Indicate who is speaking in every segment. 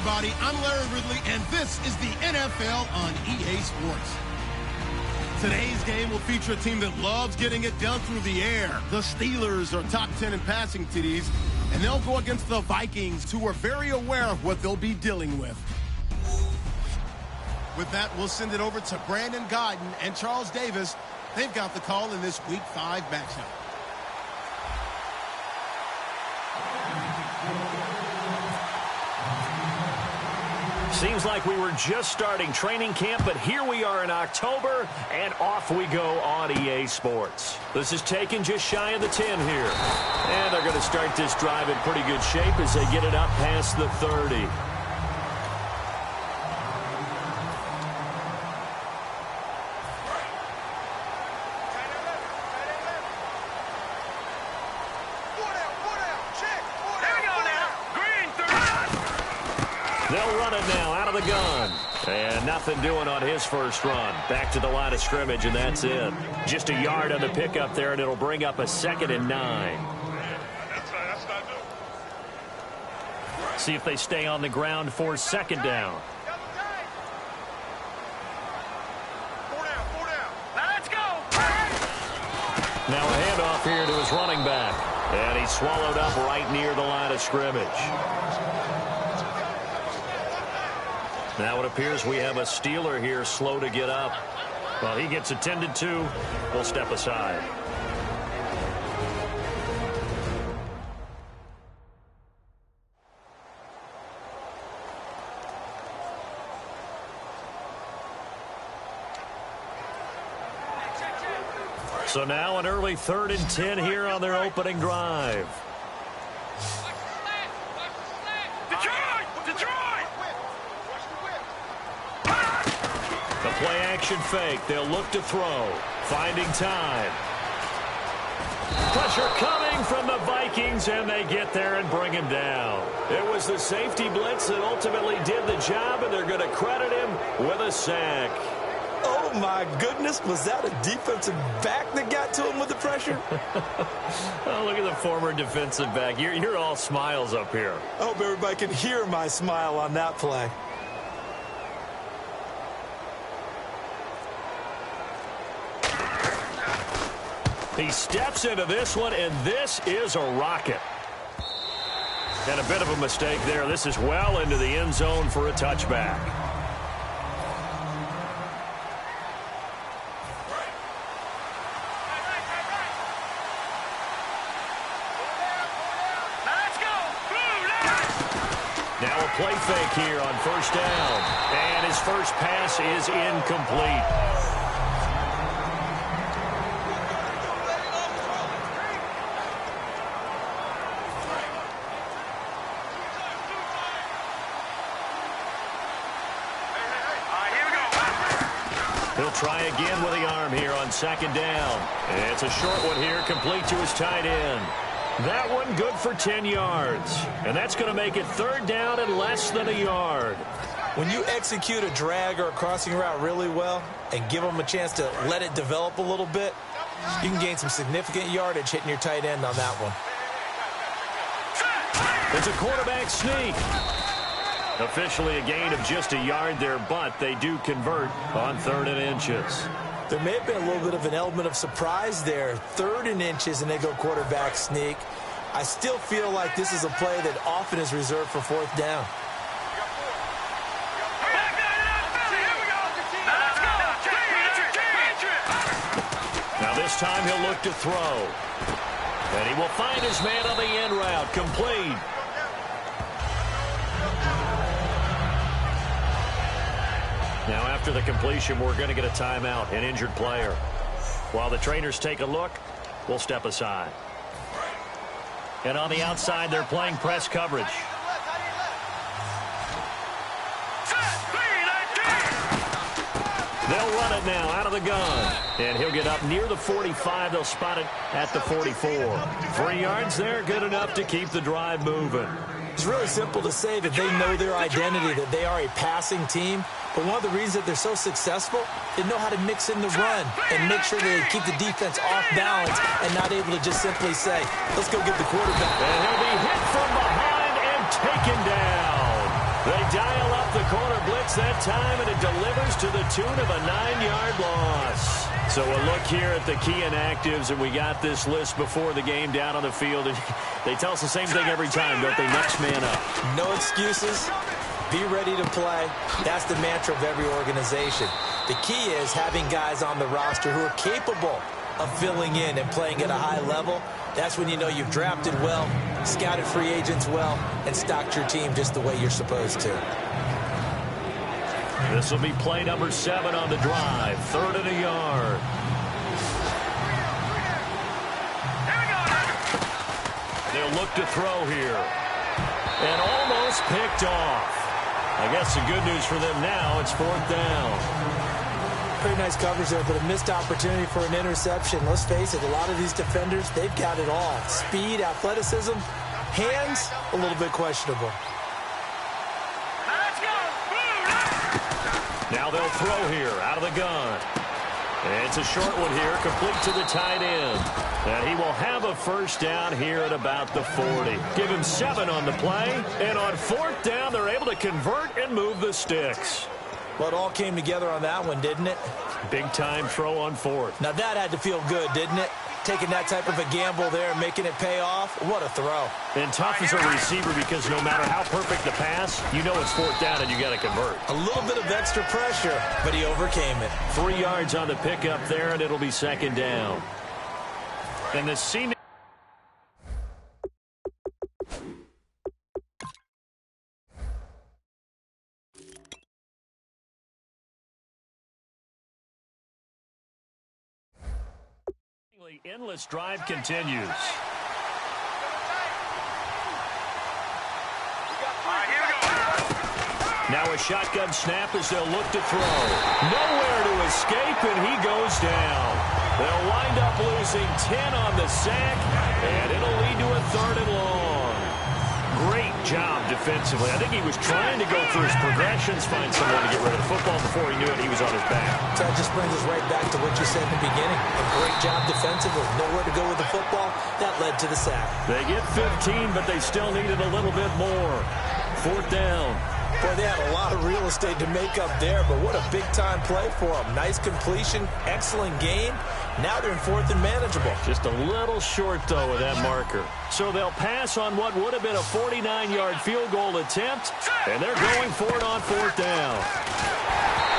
Speaker 1: everybody. I'm Larry Ridley, and this is the NFL on EA Sports. Today's game will feature a team that loves getting it done through the air. The Steelers are top 10 in passing TDs, and they'll go against the Vikings, who are very aware of what they'll be dealing with. With that, we'll send it over to Brandon Godden and Charles Davis. They've got the call in this Week 5 matchup.
Speaker 2: Seems like we were just starting training camp, but here we are in October, and off we go on EA Sports. This is taken just shy of the 10 here. And they're going to start this drive in pretty good shape as they get it up past the 30. They'll run it now out of the gun. And nothing doing on his first run. Back to the line of scrimmage, and that's it. Just a yard on the pickup there, and it'll bring up a 2nd and 9. See if they stay on the ground for 2nd down. Now a handoff here to his running back. And he's swallowed up right near the line of scrimmage. Now it appears we have a Steeler here slow to get up. Well, he gets attended to. We'll step aside. So now an early 3rd and 10 here on their opening drive. Play action fake. They'll look to throw. Finding time. Pressure coming from the Vikings, and they get there and bring him down. It was the safety blitz that ultimately did the job, and they're going to credit him with a sack.
Speaker 3: Oh, my goodness. Was that a defensive back that got to him with the pressure?
Speaker 2: Oh, look at the former defensive back. You're all smiles up here.
Speaker 3: I hope everybody can hear my smile on that play.
Speaker 2: He steps into this one, and this is a rocket. And a bit of a mistake there. This is well into the end zone for a touchback. Now a play fake here on 1st down. And his first pass is incomplete. He'll try again with the arm here on 2nd down. It's a short one here, complete to his tight end. That one good for 10 yards. And that's going to make it 3rd down and less than a yard.
Speaker 3: When you execute a drag or a crossing route really well and give them a chance to let it develop a little bit, you can gain some significant yardage hitting your tight end on that one.
Speaker 2: It's a quarterback sneak. Officially a gain of just a yard there, but they do convert on 3rd and inches.
Speaker 3: There may have been a little bit of an element of surprise there. 3rd and inches, and they go quarterback sneak. I still feel like this is a play that often is reserved for 4th down.
Speaker 2: Now this time he'll look to throw. And he will find his man on the end route, complete. Now after the completion, we're going to get a timeout, an injured player. While the trainers take a look, we'll step aside. And on the outside, they're playing press coverage. They'll run it now out of the gun. And he'll get up near the 45. They'll spot it at the 44. 3 yards there, good enough to keep the drive moving.
Speaker 3: It's really simple to say that they know their identity, that they are a passing team. But one of the reasons that they're so successful, they know how to mix in the run and make sure that they keep the defense off balance and not able to just simply say, let's go get the quarterback.
Speaker 2: And he'll be hit from behind and taken down. They dial up the corner blitz that time, and it delivers to the tune of a 9-yard loss. So a look here at the key inactives, and we got this list before the game down on the field. And they tell us the same thing every time, don't they? Next man up.
Speaker 3: No excuses. Be ready to play. That's the mantra of every organization. The key is having guys on the roster who are capable of filling in and playing at a high level. That's when you know you've drafted well, scouted free agents well, and stocked your team just the way you're supposed to.
Speaker 2: This will be play number 7 on the drive. 3rd and a yard. They'll look to throw here. And almost picked off. I guess the good news for them now, it's 4th down.
Speaker 3: Pretty nice coverage there, but a missed opportunity for an interception. Let's face it, a lot of these defenders, they've got it all. Speed, athleticism, hands, a little bit questionable.
Speaker 2: Now they'll throw here out of the gun. It's a short one here, complete to the tight end. And he will have a first down here at about the 40. Give him 7 on the play. And on 4th down, they're able to convert and move the sticks.
Speaker 3: Well, it all came together on that one, didn't it?
Speaker 2: Big-time throw on 4th.
Speaker 3: Now that had to feel good, didn't it? Taking that type of a gamble there and making it pay off. What a throw.
Speaker 2: And tough as a receiver because no matter how perfect the pass, you know it's 4th down and you got to convert.
Speaker 3: A little bit of extra pressure, but he overcame it.
Speaker 2: 3 yards on the pickup there, and it'll be 2nd down. And the senior... endless drive continues. Now a shotgun snap as they'll look to throw. Nowhere to escape, and he goes down. They'll wind up losing 10 on the sack, and it'll lead to a 3rd and long. Great job defensively. I think he was trying to go through his progressions, find someone to get rid of the football. Before he knew it, he was on his back.
Speaker 3: So that just brings us right back to what you said in the beginning. A great job defensively. Nowhere to go with the football. That led to the sack.
Speaker 2: They get 15, but they still needed a little bit more. 4th down.
Speaker 3: Boy, they had a lot of real estate to make up there, but what a big-time play for them. Nice completion, excellent gain. Now they're in 4th and manageable.
Speaker 2: Just a little short, though, with that marker. So they'll pass on what would have been a 49-yard field goal attempt, and they're going for it on 4th down.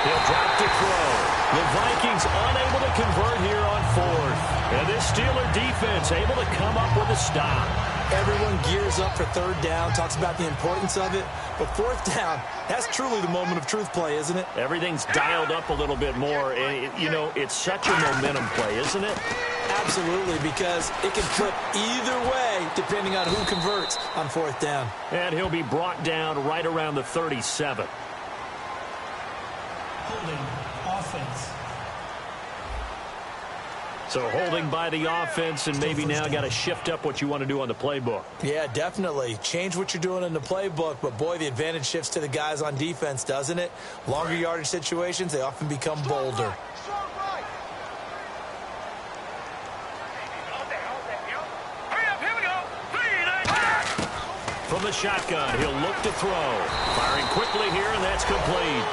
Speaker 2: He'll drop to throw. The Vikings unable to convert here on 4th. And this Steeler defense able to come up with a stop.
Speaker 3: Everyone gears up for 3rd down, talks about the importance of it. But 4th down, that's truly the moment of truth play, isn't it?
Speaker 2: Everything's dialed up a little bit more. And, you know, it's such a momentum play, isn't it?
Speaker 3: Absolutely, because it can flip either way depending on who converts on 4th down.
Speaker 2: And he'll be brought down right around the 37.
Speaker 4: Holding offense.
Speaker 2: So holding by the offense, and maybe now got to shift up what you want to do on the playbook.
Speaker 3: Yeah, definitely. Change what you're doing in the playbook, but boy, the advantage shifts to the guys on defense, doesn't it? Longer yardage situations, they often become bolder.
Speaker 2: From the shotgun, he'll look to throw. Firing quickly here, and that's complete.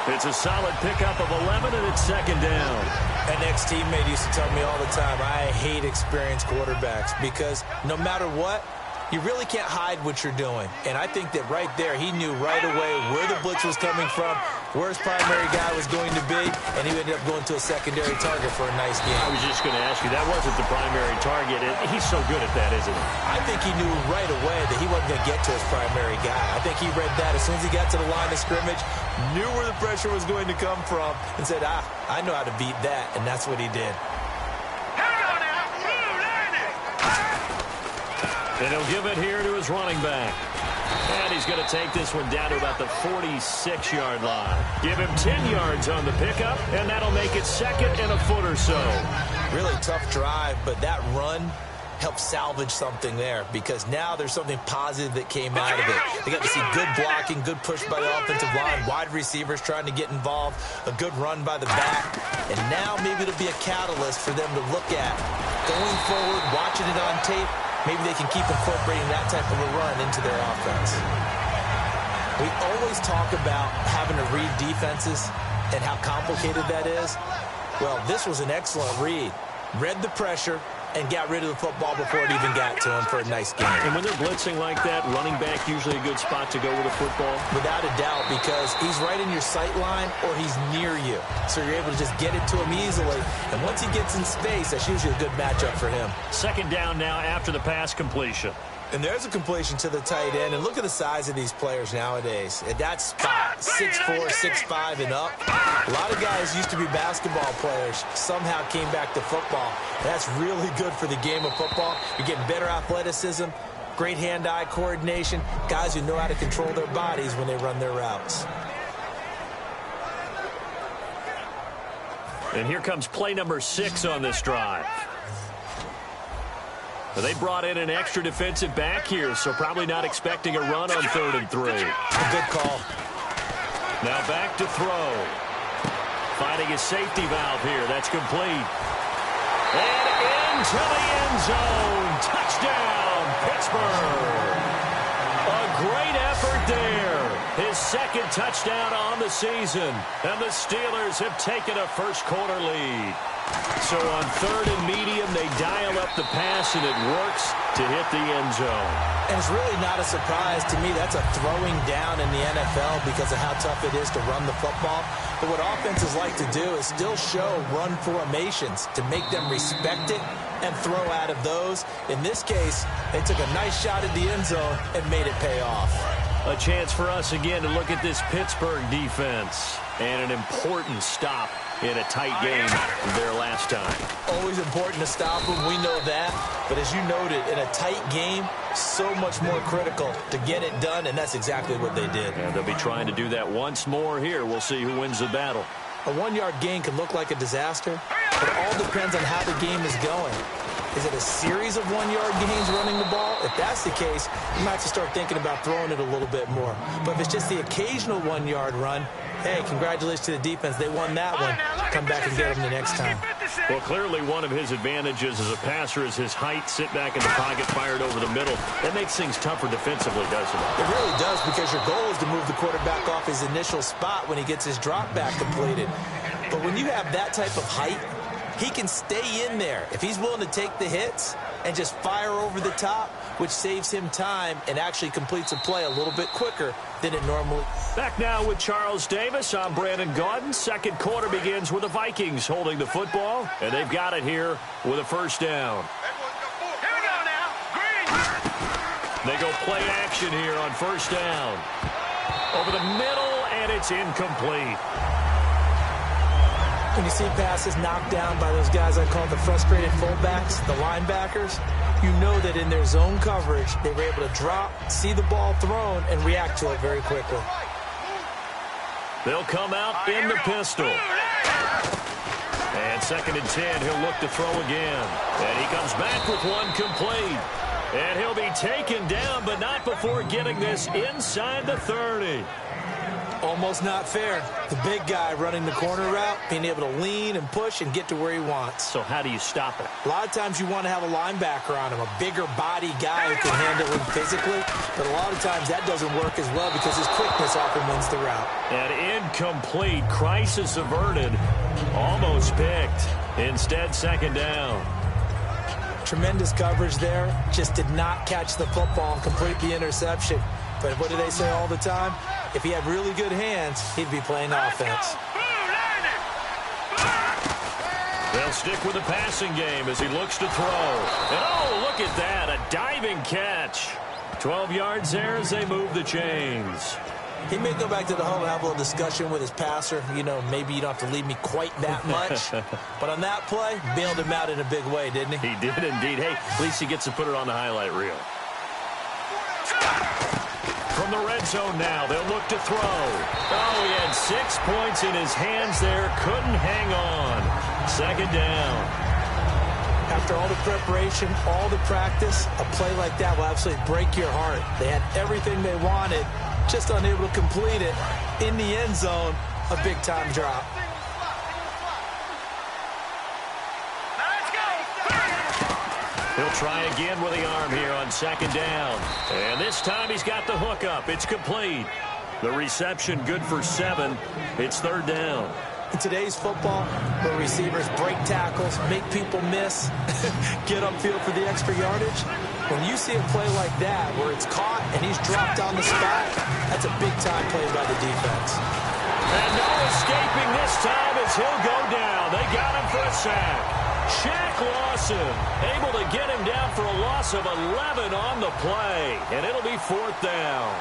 Speaker 2: It's a solid pickup of 11, and it's 2nd down.
Speaker 3: An ex-teammate used to tell me all the time, I hate experienced quarterbacks because no matter what, you really can't hide what you're doing. And I think that right there, he knew right away where the blitz was coming from, where his primary guy was going to be, and he ended up going to a secondary target for a nice game.
Speaker 2: I was just going to ask you, that wasn't the primary target. He's so good at that, isn't he?
Speaker 3: I think he knew right away that he wasn't going to get to his primary guy. I think he read that as soon as he got to the line of scrimmage, knew where the pressure was going to come from, and said, I know how to beat that, and that's what he did.
Speaker 2: And he'll give it here to his running back. And he's going to take this one down to about the 46-yard line. Give him 10 yards on the pickup, and that'll make it 2nd and a foot or so.
Speaker 3: Really tough drive, but that run helped salvage something there because now there's something positive that came out of it. They got to see good blocking, good push by the offensive line, wide receivers trying to get involved, a good run by the back, and now maybe it'll be a catalyst for them to look at. Going forward, watching it on tape, maybe they can keep incorporating that type of a run into their offense. We always talk about having to read defenses and how complicated that is. Well, this was an excellent read. Read the pressure and got rid of the football before it even got to him for a nice game.
Speaker 2: And when they're blitzing like that, running back usually a good spot to go with a football?
Speaker 3: Without a doubt, because he's right in your sight line or he's near you. So you're able to just get it to him easily. And once he gets in space, that's usually a good matchup for him.
Speaker 2: Second down now after the pass completion.
Speaker 3: And there's a completion to the tight end. And look at the size of these players nowadays. At that spot, 6'4", 6'5", and up. A lot of guys used to be basketball players, somehow came back to football. That's really good for the game of football. You're getting better athleticism, great hand-eye coordination, guys who know how to control their bodies when they run their routes.
Speaker 2: And here comes play number 6 on this drive. They brought in an extra defensive back here, so probably not expecting a run on 3rd and 3.
Speaker 3: A good call.
Speaker 2: Now back to throw. Finding his safety valve here. That's complete. And into the end zone. Touchdown, Pittsburgh. A great effort there. His second touchdown on the season. And the Steelers have taken a first-quarter lead. So on 3rd and medium, they dial up the pass, and it works to hit the end zone.
Speaker 3: And it's really not a surprise to me. That's a throwing down in the NFL because of how tough it is to run the football. But what offenses like to do is still show run formations to make them respect it and throw out of those. In this case, they took a nice shot at the end zone and made it pay off.
Speaker 2: A chance for us again to look at this Pittsburgh defense. And an important stop in a tight game there last time.
Speaker 3: Always important to stop them. We know that. But as you noted, in a tight game, so much more critical to get it done, and that's exactly what they did.
Speaker 2: And they'll be trying to do that once more here. We'll see who wins the battle.
Speaker 3: A 1-yard gain can look like a disaster, but it all depends on how the game is going. Is it a series of 1-yard gains running the ball? If that's the case, you might have to start thinking about throwing it a little bit more. But if it's just the occasional 1-yard run, hey, congratulations to the defense. They won that one. Come back and get them the next time.
Speaker 2: Well, clearly one of his advantages as a passer is his height. Sit back in the pocket, fired over the middle. That makes things tougher defensively, doesn't it?
Speaker 3: It really does, because your goal is to move the quarterback off his initial spot when he gets his drop back completed. But when you have that type of height, he can stay in there if he's willing to take the hits and just fire over the top, which saves him time and actually completes a play a little bit quicker than it normally.
Speaker 2: Back now with Charles Davis. I'm Brandon Gaudin. Second quarter begins with the Vikings holding the football, and they've got it here with a first down.
Speaker 5: Here we go now. Green.
Speaker 2: They go play action here on first down. Over the middle, and it's incomplete.
Speaker 3: When you see passes knocked down by those guys I call the frustrated fullbacks, the linebackers, you know that in their zone coverage, they were able to drop, see the ball thrown, and react to it very quickly.
Speaker 2: They'll come out in the pistol. And 2nd and 10, he'll look to throw again. And he comes back with one complete. And he'll be taken down, but not before getting this inside the 30.
Speaker 3: Almost not fair. The big guy running the corner route, being able to lean and push and get to where he wants.
Speaker 2: So how do you stop it?
Speaker 3: A lot of times you want to have a linebacker on him, a bigger body guy who can handle him physically. But a lot of times that doesn't work as well because his quickness often wins the route.
Speaker 2: And incomplete. Crisis averted. Almost picked. Instead, 2nd down.
Speaker 3: Tremendous coverage there. Just did not catch the football and complete the interception. But what do they say all the time? If he had really good hands, he'd be playing offense.
Speaker 2: They'll stick with the passing game as he looks to throw. And oh, look at that, a diving catch. 12 yards there as they move the chains.
Speaker 3: He may go back to the home and have a little discussion with his passer. You know, maybe you don't have to leave me quite that much. But on that play, bailed him out in a big way, didn't he?
Speaker 2: He did indeed. Hey, at least he gets to put it on the highlight reel. From the red zone now, they'll look to throw. Oh, he had 6 points in his hands there. Couldn't hang on. 2nd down.
Speaker 3: After all the preparation, all the practice, a play like that will absolutely break your heart. They had everything they wanted, just unable to complete it. In the end zone, a big-time drop.
Speaker 2: He'll try again with the arm here on 2nd down. And this time he's got the hook up. It's complete. The reception good for 7. It's 3rd down.
Speaker 3: In today's football, where receivers break tackles, make people miss, get upfield for the extra yardage, when you see a play like that where it's caught and he's dropped on the spot, that's a big-time play by the defense.
Speaker 2: And no escaping this time as he'll go down. They got him for a sack. Shaq Lawson able to get him down for a loss of 11 on the play, and it'll be 4th down.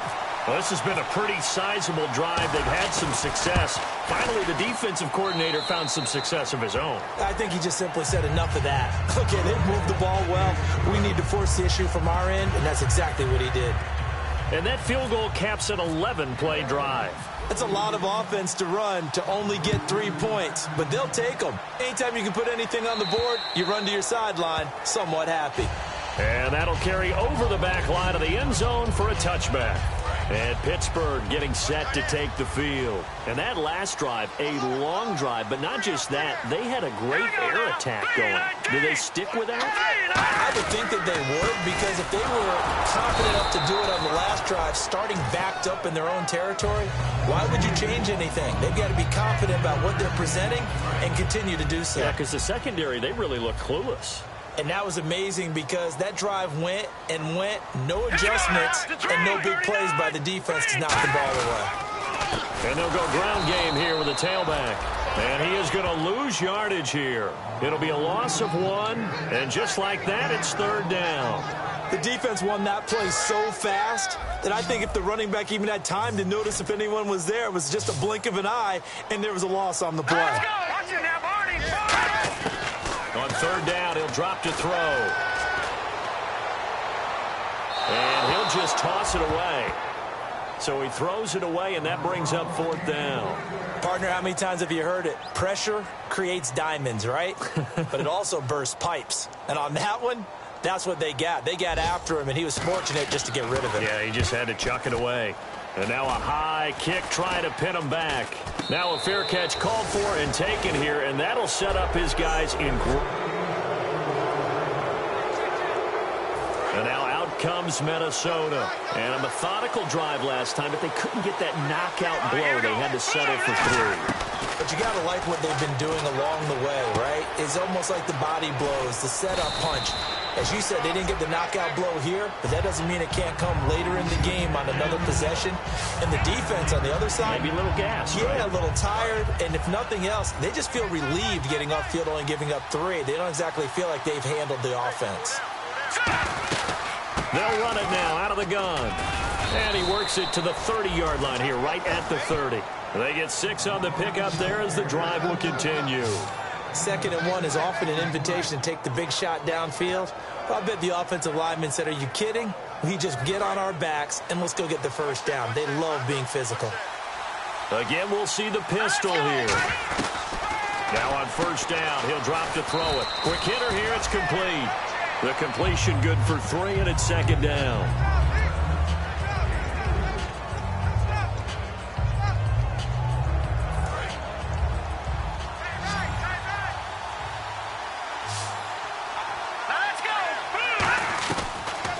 Speaker 2: Well, this has been a pretty sizable drive. They've had some success. Finally, the defensive coordinator found some success of his own.
Speaker 3: I think he just simply said enough of that. Okay, they've moved the ball well. We need to force the issue from our end, and that's exactly what he did.
Speaker 2: And that field goal caps an 11-play drive.
Speaker 3: That's a lot of offense to run to only get 3 points, but they'll take them. Anytime you can put anything on the board, you run to your sideline, somewhat happy.
Speaker 2: And that'll carry over the back line of the end zone for a touchback. And Pittsburgh getting set to take the field. And that last drive, a long drive, but not just that, they had a great air attack going. Do they stick with that?
Speaker 3: I would think that they would, because if they were confident enough to do it on the last drive, starting backed up in their own territory, why would you change anything? They've got to be confident about what they're presenting and continue to do so.
Speaker 2: Yeah, because the secondary, they really look clueless.
Speaker 3: And that was amazing because that drive went and went, no adjustments, and no big plays by the defense to knock the ball away.
Speaker 2: And they'll go ground game here with a tailback. And he is going to lose yardage here. It'll be a loss of 1, and just like that, it's 3rd down.
Speaker 3: The defense won that play so fast that I think if the running back even had time to notice if anyone was there, it was just a blink of an eye, and there was a loss on the play.
Speaker 5: Let's go. Watch it now, Barney.
Speaker 2: On 3rd down, he'll drop to throw. And he'll just toss it away. So he throws it away, and that brings up 4th down.
Speaker 3: Partner, how many times have you heard it? Pressure creates diamonds, right? But it also bursts pipes. And on that one, that's what they got. They got after him, and he was fortunate just to get rid of it.
Speaker 2: Yeah, he just had to chuck it away. And now a high kick trying to pin him back. Now a fair catch called for and taken here, and that'll set up his guys in. And now out comes Minnesota. And a methodical drive last time, but they couldn't get that knockout blow. They had to settle for 3.
Speaker 3: But you got to like what they've been doing along the way, right? It's almost like the body blows, the setup punch. As you said, they didn't get the knockout blow here, but that doesn't mean it can't come later in the game on another possession. And the defense on the other side,
Speaker 2: maybe a little gas.
Speaker 3: Yeah,
Speaker 2: right?
Speaker 3: A little tired. And if nothing else, they just feel relieved getting upfield, only giving up 3. They don't exactly feel like they've handled the offense.
Speaker 2: They'll run it now out of the gun. And he works it to the 30-yard line here, right at the 30. They get 6 on the pickup there as the drive will continue.
Speaker 3: 2nd and 1 is often an invitation to take the big shot downfield. Well, I bet the offensive lineman said, are you kidding? We just get on our backs and let's go get the 1st down. They love being physical.
Speaker 2: Again, we'll see the pistol here. Now on 1st down, he'll drop to throw it. Quick hitter here, it's complete. The completion good for 3, and it's 2nd down.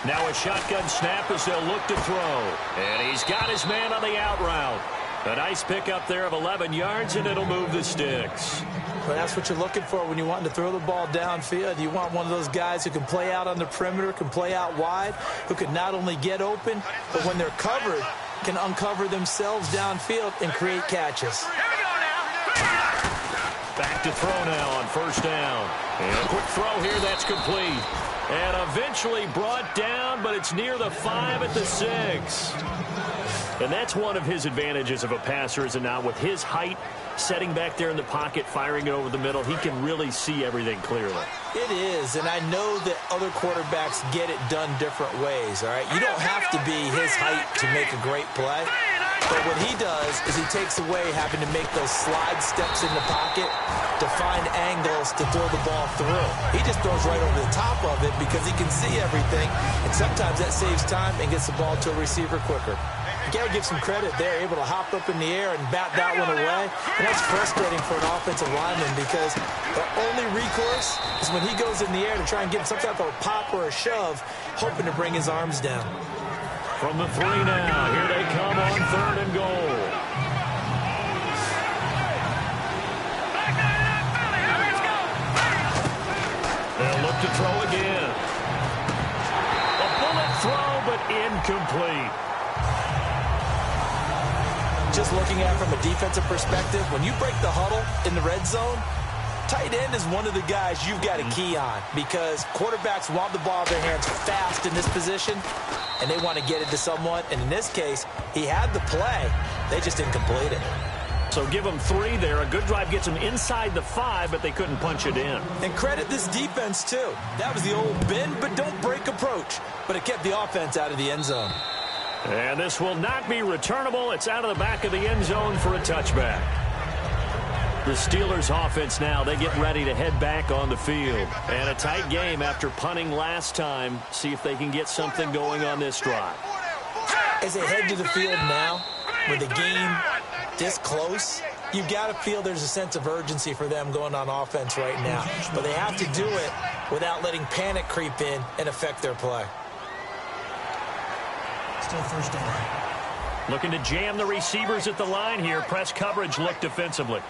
Speaker 2: Now a shotgun snap as they'll look to throw. And he's got his man on the out route. A nice pickup there of 11 yards, and it'll move the sticks.
Speaker 3: Well, that's what you're looking for when you want to throw the ball downfield. You want one of those guys who can play out on the perimeter, can play out wide, who can not only get open, but when they're covered, can uncover themselves downfield and create catches.
Speaker 5: Here we go now.
Speaker 2: Back to throw now on 1st down. And a quick throw here, that's complete. And eventually brought down, but it's near the 5 at the 6. And that's one of his advantages of a passer, is it not? With his height, setting back there in the pocket, firing it over the middle, he can really see everything clearly.
Speaker 3: It is, and I know that other quarterbacks get it done different ways, all right? You don't have to be his height to make a great play. But what he does is he takes away having to make those slide steps in the pocket to find angles to throw the ball through. He just throws right over the top of it because he can see everything, and sometimes that saves time and gets the ball to a receiver quicker. You got to give some credit there, able to hop up in the air and bat that one away. And that's frustrating for an offensive lineman because the only recourse is when he goes in the air to try and get some type of a pop or a shove, hoping to bring his arms down.
Speaker 2: From the 3 now. Here they come on 3rd and goal. They'll look to throw again. A bullet throw, but incomplete.
Speaker 3: Just looking at it from a defensive perspective, when you break the huddle in the red zone, tight end is one of the guys you've got a key on because quarterbacks want the ball in their hands fast in this position, and they want to get it to someone. And in this case, he had the play. They just didn't complete it.
Speaker 2: So give them 3 there. A good drive gets them inside the 5, but they couldn't punch it in.
Speaker 3: And credit this defense, too. That was the old bend but don't break approach, but it kept the offense out of the end zone.
Speaker 2: And this will not be returnable. It's out of the back of the end zone for a touchback. The Steelers offense now, they get ready to head back on the field. And a tight game after punting last time. See if they can get something going on this drive.
Speaker 3: As they head to the field now, with the game this close, you've got to feel there's a sense of urgency for them going on offense right now. But they have to do it without letting panic creep in and affect their play.
Speaker 4: Still first down.
Speaker 2: Looking to jam the receivers at the line here. Press coverage look defensively.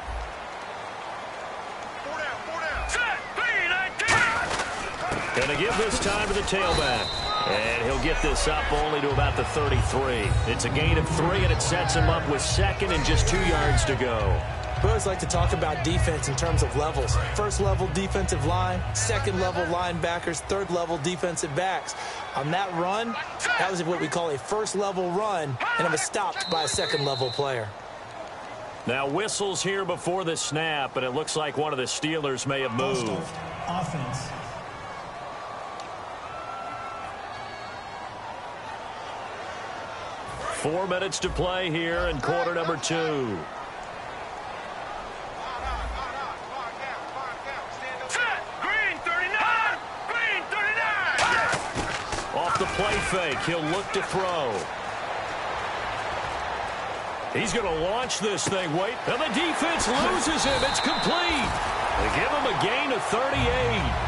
Speaker 2: Going to give this time to the tailback. And he'll get this up only to about the 33. It's a gain of 3, and it sets him up with 2nd and just 2 yards to go.
Speaker 3: We always like to talk about defense in terms of levels. First level defensive line, second level linebackers, third level defensive backs. On that run, that was what we call a first level run, and it was stopped by a second level player.
Speaker 2: Now whistles here before the snap, and it looks like one of the Steelers may have moved.
Speaker 4: Offense.
Speaker 2: Four minutes to play here in quarter number 2. Off the play fake, he'll look to throw. He's going to launch this thing. Wait, and the defense loses him. It's complete. They give him a gain of 38.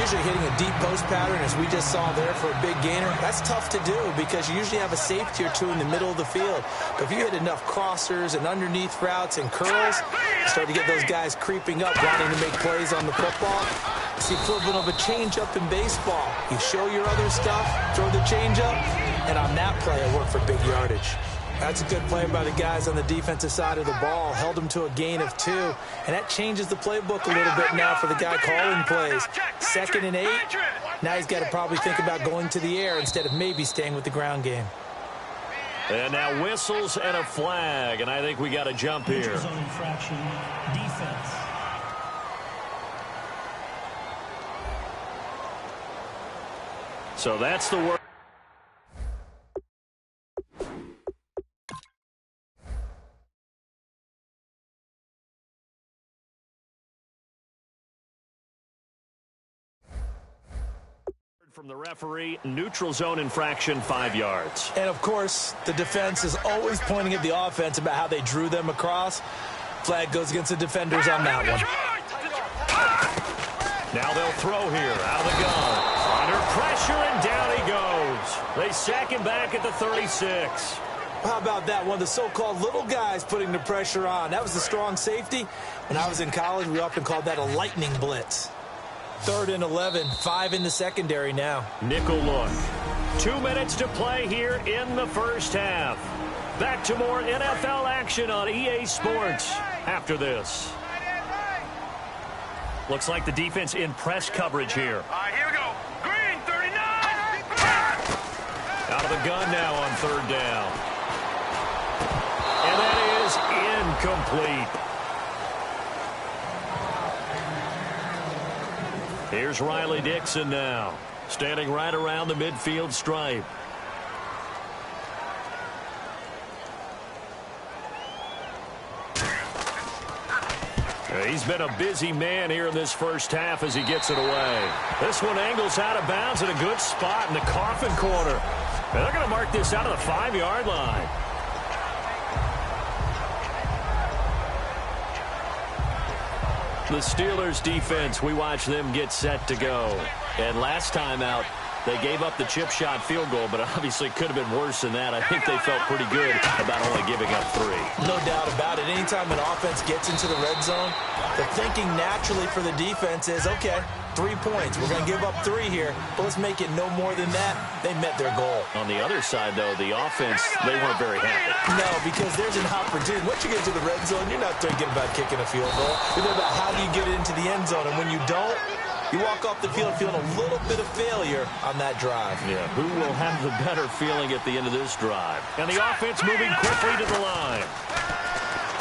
Speaker 3: Usually hitting a deep post pattern, as we just saw there for a big gainer, that's tough to do because you usually have a safety or two in the middle of the field. But if you hit enough crossers and underneath routes and curls, you start to get those guys creeping up, wanting to make plays on the football. It's the equivalent of a change-up in baseball. You show your other stuff, throw the change-up, and on that play, it worked for big yardage. That's a good play by the guys on the defensive side of the ball. Held them to a gain of 2. And that changes the playbook a little bit now for the guy calling plays. 2nd and 8. Now he's got to probably think about going to the air instead of maybe staying with the ground game.
Speaker 2: And now whistles and a flag. And I think we got a jump here.
Speaker 4: Neutral zone infraction, defense.
Speaker 2: So that's the word. From the referee, neutral zone infraction, 5 yards.
Speaker 3: And, of course, the defense is always pointing at the offense about how they drew them across. Flag goes against the defenders on that one.
Speaker 2: Now they'll throw here, out of the gun. Under pressure, and down he goes. They sack him back at the 36.
Speaker 3: How about that? One of the so-called little guys putting the pressure on. That was the strong safety. When I was in college, we often called that a lightning blitz. 3rd and 11, 5 in the secondary now.
Speaker 2: Nickel look. 2 minutes to play here in the first half. Back to more NFL action on EA Sports after this. Looks like the defense in press coverage here.
Speaker 5: All right, here we go. Green, 39.
Speaker 2: Out of the gun now on 3rd down. And that is incomplete. Here's Riley Dixon now, standing right around the midfield stripe. He's been a busy man here in this first half as he gets it away. This one angles out of bounds at a good spot in the coffin corner. And they're going to mark this out of the 5-yard line. The Steelers defense, we watch them get set to go. And last time out, They gave up the chip shot field goal, but obviously could have been worse than that. I think they felt pretty good about only giving up 3.
Speaker 3: No doubt about it. Anytime an offense gets into the red zone, the thinking naturally for the defense is, okay, 3 points. We're going to give up 3 here, but let's make it no more than that. They met their goal.
Speaker 2: On the other side, though, the offense, they weren't very happy.
Speaker 3: No, because there's an opportunity. Once you get to the red zone, you're not thinking about kicking a field goal. You're thinking about how do you get it into the end zone, and when you don't, you walk off the field feeling a little bit of failure on that drive.
Speaker 2: Yeah, who will have the better feeling at the end of this drive? And the offense moving quickly to the line.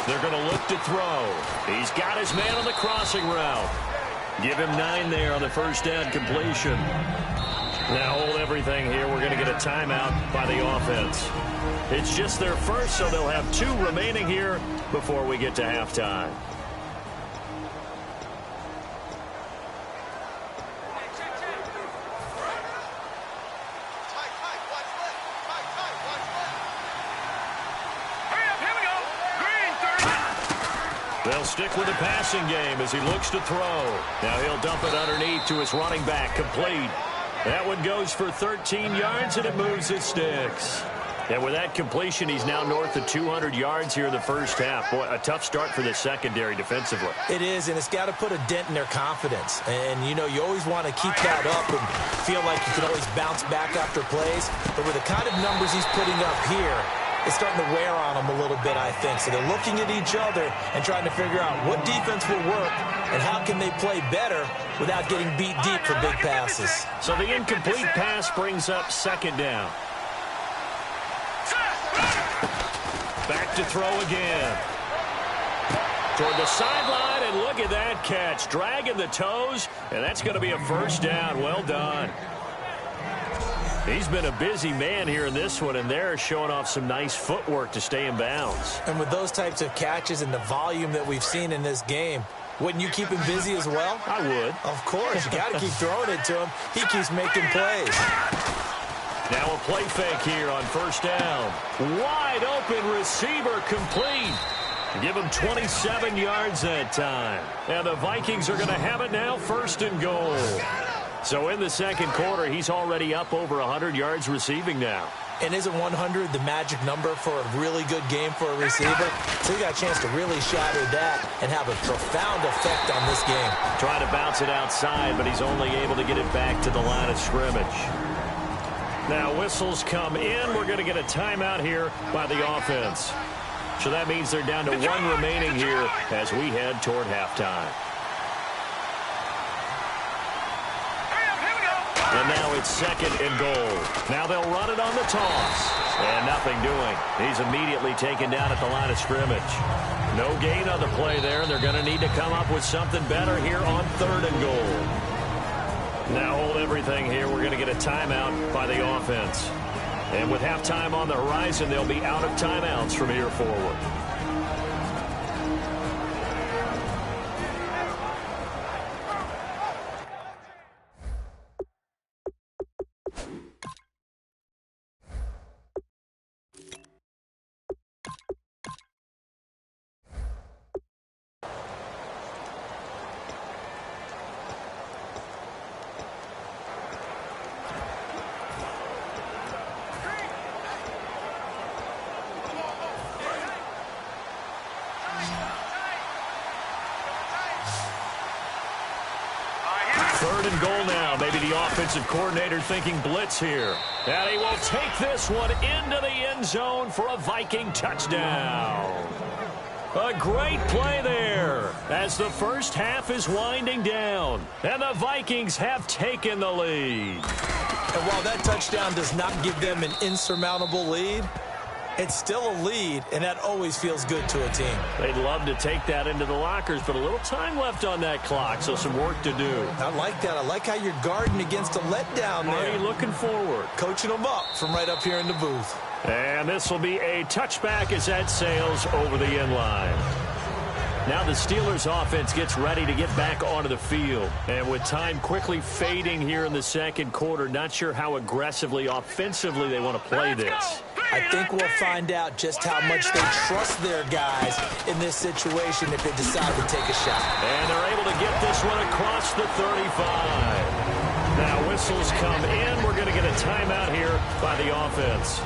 Speaker 2: They're going to look to throw. He's got his man on the crossing route. Give him 9 there on the first down completion. Now hold everything here. We're going to get a timeout by the offense. It's just their first, so they'll have 2 remaining here before we get to halftime. They'll stick with the passing game as he looks to throw. Now he'll dump it underneath to his running back, complete. That one goes for 13 yards, and it moves his sticks. And with that completion, he's now north of 200 yards here in the first half. Boy, a tough start for the secondary defensively.
Speaker 3: It is, and it's got to put a dent in their confidence. And, you know, you always want to keep that up and feel like you can always bounce back after plays. But with the kind of numbers he's putting up here, it's starting to wear on them a little bit, I think. So they're looking at each other and trying to figure out what defense will work and how can they play better without getting beat deep for big passes.
Speaker 2: So the incomplete pass brings up second down. Back to throw again. Toward the sideline, and look at that catch. Dragging the toes, and that's going to be a first down. Well done. He's been a busy man here in this one, and they're showing off some nice footwork to stay in bounds.
Speaker 3: And with those types of catches and the volume that we've seen in this game, wouldn't you keep him busy as well?
Speaker 2: I would.
Speaker 3: Of course. You got to keep throwing it to him. He keeps making plays.
Speaker 2: Now a play fake here on first down. Wide open receiver, complete. Give him 27 yards that time. And the Vikings are going to have it now, first and goal. So in the second quarter, he's already up over 100 yards receiving now.
Speaker 3: And isn't 100 the magic number for a really good game for a receiver? So he got a chance to really shatter that and have a profound effect on this game.
Speaker 2: Trying to bounce it outside, but he's only able to get it back to the line of scrimmage. Now whistles come in. We're going to get a timeout here by the offense. So that means they're down to 1 remaining here as we head toward halftime. And now it's second and goal. Now they'll run it on the toss. And nothing doing. He's immediately taken down at the line of scrimmage. No gain on the play there. They're going to need to come up with something better here on third and goal. Now hold everything here. We're going to get a timeout by the offense. And with halftime on the horizon, they'll be out of timeouts from here forward. Third and goal now. Maybe the offensive coordinator thinking blitz here. And he will take this one into the end zone for a Viking touchdown. A great play there as the first half is winding down. And the Vikings have taken the lead.
Speaker 3: And while that touchdown does not give them an insurmountable lead, it's still a lead, and that always feels good to a team.
Speaker 2: They'd love to take that into the lockers, but a little time left on that clock, so some work to do.
Speaker 3: I like that. I like how you're guarding against a letdown there.
Speaker 2: Are you looking forward?
Speaker 3: Coaching them up from right up here in the booth.
Speaker 2: And this will be a touchback as that sails over the end line. Now the Steelers offense gets ready to get back onto the field. And with time quickly fading here in the second quarter, not sure how aggressively, offensively they want to play this.
Speaker 3: I think we'll find out just how much they trust their guys in this situation if they decide to take a shot.
Speaker 2: And they're able to get this one across the 35. Now whistles come in. We're going to get a timeout here by the offense.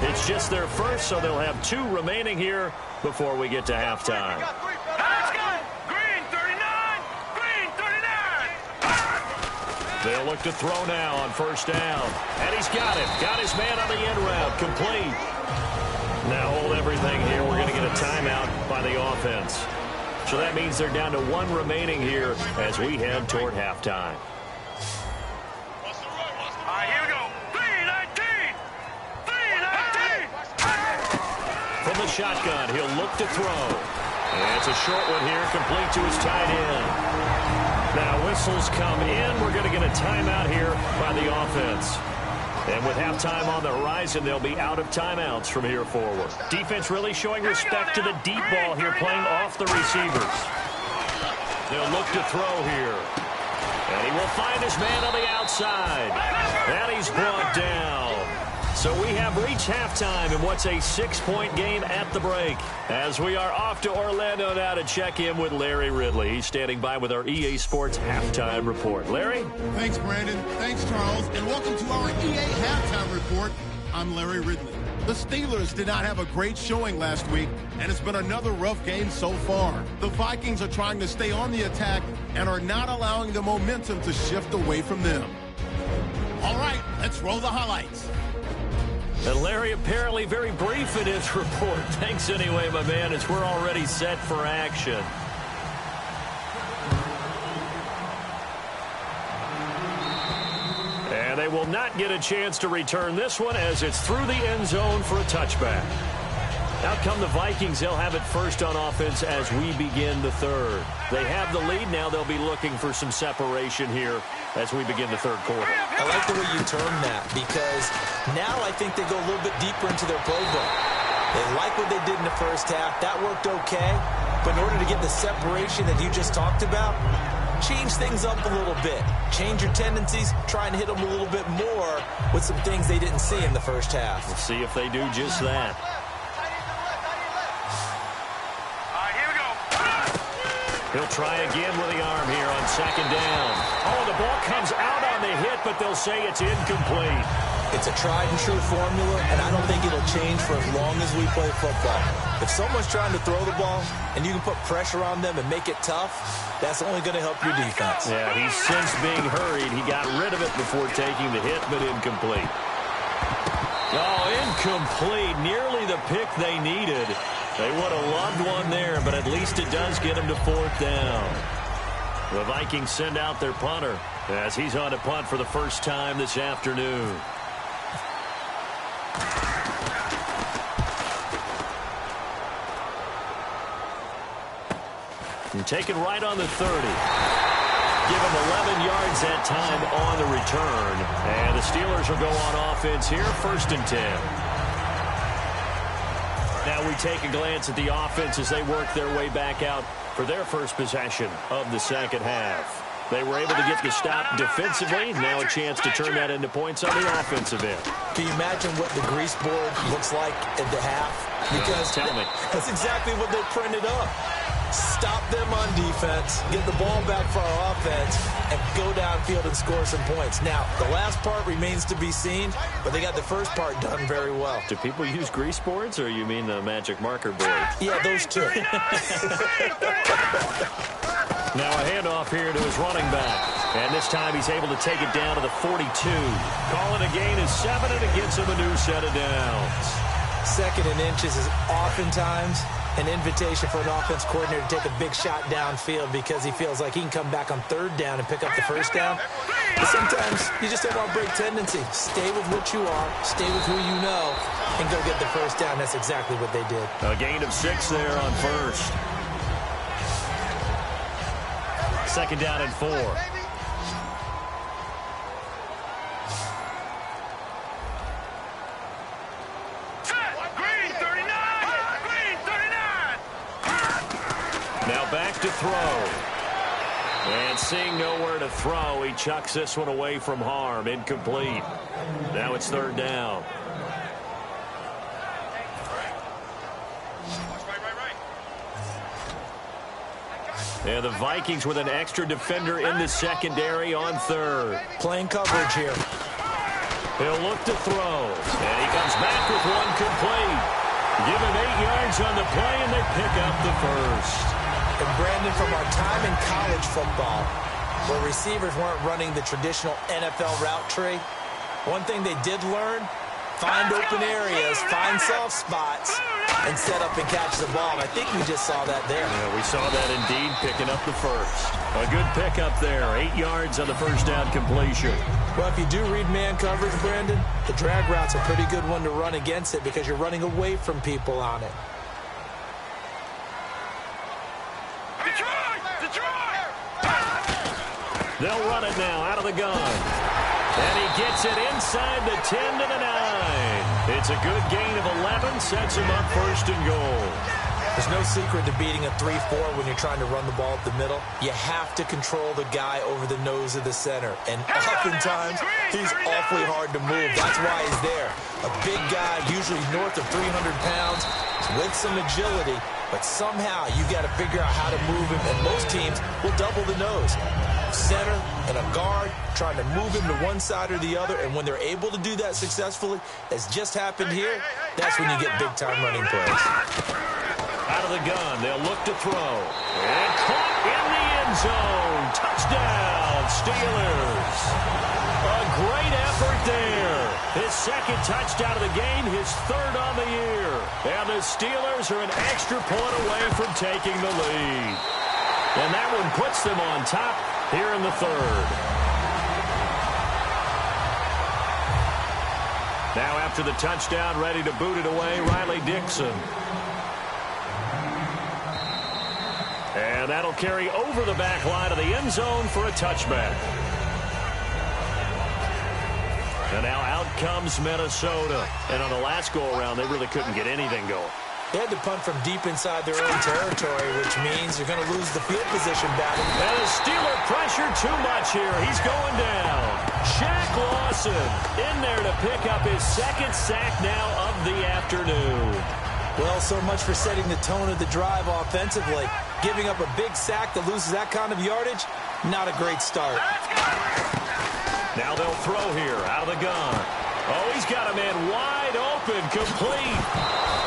Speaker 2: It's just their first, so they'll have 2 remaining here before we get to halftime.
Speaker 5: Let's go. Green 39. Green 39.
Speaker 2: They'll look to throw now on first down. And he's got him. Got his man on the end route. Complete. Now hold everything here. We're going to get a timeout by the offense. So that means they're down to 1 remaining here as we head toward halftime.
Speaker 5: All right, here we go. 319. 319.
Speaker 2: From the shotgun, he'll look to throw. And it's a short one here, complete to his tight end. Now whistles come in. We're going to get a timeout here by the offense. And with halftime on the horizon, they'll be out of timeouts from here forward. Defense really showing respect to the deep ball here, playing off the receivers. They'll look to throw here. And he will find his man on the outside. And he's brought down. So we have reached halftime in what's a 6-point game at the break. As we are off to Orlando now to check in with Larry Ridley. He's standing by with our EA Sports halftime report. Larry?
Speaker 1: Thanks, Brandon. Thanks, Charles. And welcome to our EA halftime report. I'm Larry Ridley. The Steelers did not have a great showing last week, and it's been another rough game so far. The Vikings are trying to stay on the attack and are not allowing the momentum to shift away from them. All right, let's roll the highlights.
Speaker 2: And Larry apparently very brief in his report. Thanks anyway, my man, as we're already set for action. And they will not get a chance to return this one as it's through the end zone for a touchback. Out come the Vikings. They'll have it first on offense as we begin the third. They have the lead. Now they'll be looking for some separation here as we begin the third quarter.
Speaker 3: I like the way you term that because now I think they go a little bit deeper into their playbook. They like what they did in the first half. That worked okay. But in order to get the separation that you just talked about, change things up a little bit. Change your tendencies. Try and hit them a little bit more with some things they didn't see in the first half.
Speaker 2: We'll see if they do just that. He'll try again with the arm here on second down. Oh, the ball comes out on the hit, but they'll say it's incomplete.
Speaker 3: It's a tried-and-true formula, and I don't think it'll change for as long as we play football. If someone's trying to throw the ball and you can put pressure on them and make it tough, that's only going to help your defense.
Speaker 2: Yeah, he's since being hurried. He got rid of it before taking the hit, but incomplete. Oh, incomplete. Nearly the pick they needed. They would have loved one there, but at least it does get them to fourth down. The Vikings send out their punter as he's on to punt for the first time this afternoon. And taken right on the 30. Give him 11 yards that time on the return. And the Steelers will go on offense here, 1st and 10. Now we take a glance at the offense as they work their way back out for their first possession of the second half. They were able to get the stop defensively. Now a chance to turn that into points on the offensive end.
Speaker 3: Can you imagine what the grease board looks like at the half? Because
Speaker 2: tell me.
Speaker 3: That's exactly what they printed up. Stop them on defense, get the ball back for our offense, and go downfield and score some points. Now, the last part remains to be seen, but they got the first part done very well.
Speaker 2: Do people use grease boards, or you mean the magic marker board?
Speaker 3: Yeah, those two.
Speaker 2: Now a handoff here to his running back. And this time he's able to take it down to the 42. Calling a gain is 7, and it gets him a new set of downs.
Speaker 3: 2nd and inches is oftentimes an invitation for an offense coordinator to take a big shot downfield because he feels like he can come back on 3rd down and pick up the first down. But sometimes you just don't want to break tendency. Stay with what you are, stay with who you know, and go get the first down. That's exactly what they did.
Speaker 2: A gain of 6 there on 1st. 2nd down and 4. Now back to throw. And seeing nowhere to throw, he chucks this one away from harm. Incomplete. Now it's 3rd down. And the Vikings with an extra defender in the secondary on third.
Speaker 3: Playing coverage here.
Speaker 2: He'll look to throw. And he comes back with one complete. Give him 8 yards on the play, and they pick up the first.
Speaker 3: And Brandon, from our time in college football, where receivers weren't running the traditional NFL route tree, one thing they did learn, find open areas, find soft spots, and set up and catch the ball. And I think we just saw that there.
Speaker 2: Yeah, we saw that indeed, picking up the first. A good pickup there, 8 yards on the first down completion.
Speaker 3: Well, if you do read man coverage, Brandon, the drag route's a pretty good one to run against it because you're running away from people on it.
Speaker 2: They'll run it now out of the gun. And he gets it inside the 10 to the 9. It's a good gain of 11, sets him up first and goal.
Speaker 3: There's no secret to beating a 3-4 when you're trying to run the ball up the middle. You have to control the guy over the nose of the center. And oftentimes, he's awfully hard to move. That's why he's there. A big guy, usually north of 300 pounds, with some agility. But somehow, you got to figure out how to move him. And most teams will double the nose. Center and a guard trying to move him to one side or the other, and when they're able to do that successfully, as just happened here, that's when you get big-time running plays.
Speaker 2: Out of the gun, they'll look to throw. And caught in the end zone. Touchdown, Steelers. A great effort there. His second touchdown of the game, his third on the year. And the Steelers are an extra point away from taking the lead. And that one puts them on top here in the third. Now after the touchdown, ready to boot it away, Riley Dixon. And that'll carry over the back line of the end zone for a touchback. And now out comes Minnesota. And on the last go-around, they really couldn't get anything going.
Speaker 3: They had to punt from deep inside their own territory, which means you're going to lose the field position battle.
Speaker 2: And the Steeler pressure too much here. He's going down. Shaq Lawson in there to pick up his second sack now of the afternoon.
Speaker 3: Well, so much for setting the tone of the drive offensively. Giving up a big sack that loses that kind of yardage, not a great start.
Speaker 2: Now they'll throw here out of the gun. Oh, he's got a man wide open, complete.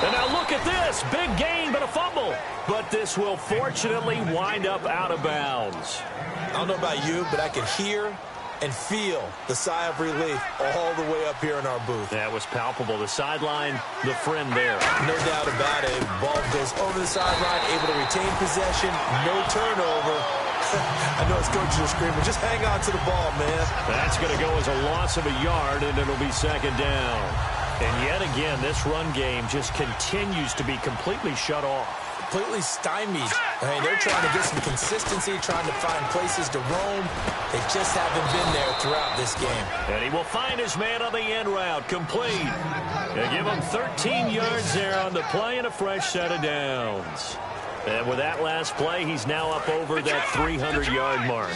Speaker 2: And now look at this. Big gain, but a fumble. But this will fortunately wind up out of bounds.
Speaker 3: I don't know about you, but I could hear and feel the sigh of relief all the way up here in our booth.
Speaker 2: That was palpable. The sideline, the friend there.
Speaker 3: No doubt about it. Ball goes over the sideline, able to retain possession, no turnover. I know his coaches are screaming, just hang on to the ball, man.
Speaker 2: That's going to go as a loss of a yard, and it'll be second down. And yet again, this run game just continues to be completely shut off.
Speaker 3: Completely stymied. I mean, they're trying to get some consistency, trying to find places to roam. They just haven't been there throughout this game.
Speaker 2: And he will find his man on the end route, complete. They give him 13 yards there on the play and a fresh set of downs. And with that last play, he's now up over that 300-yard mark.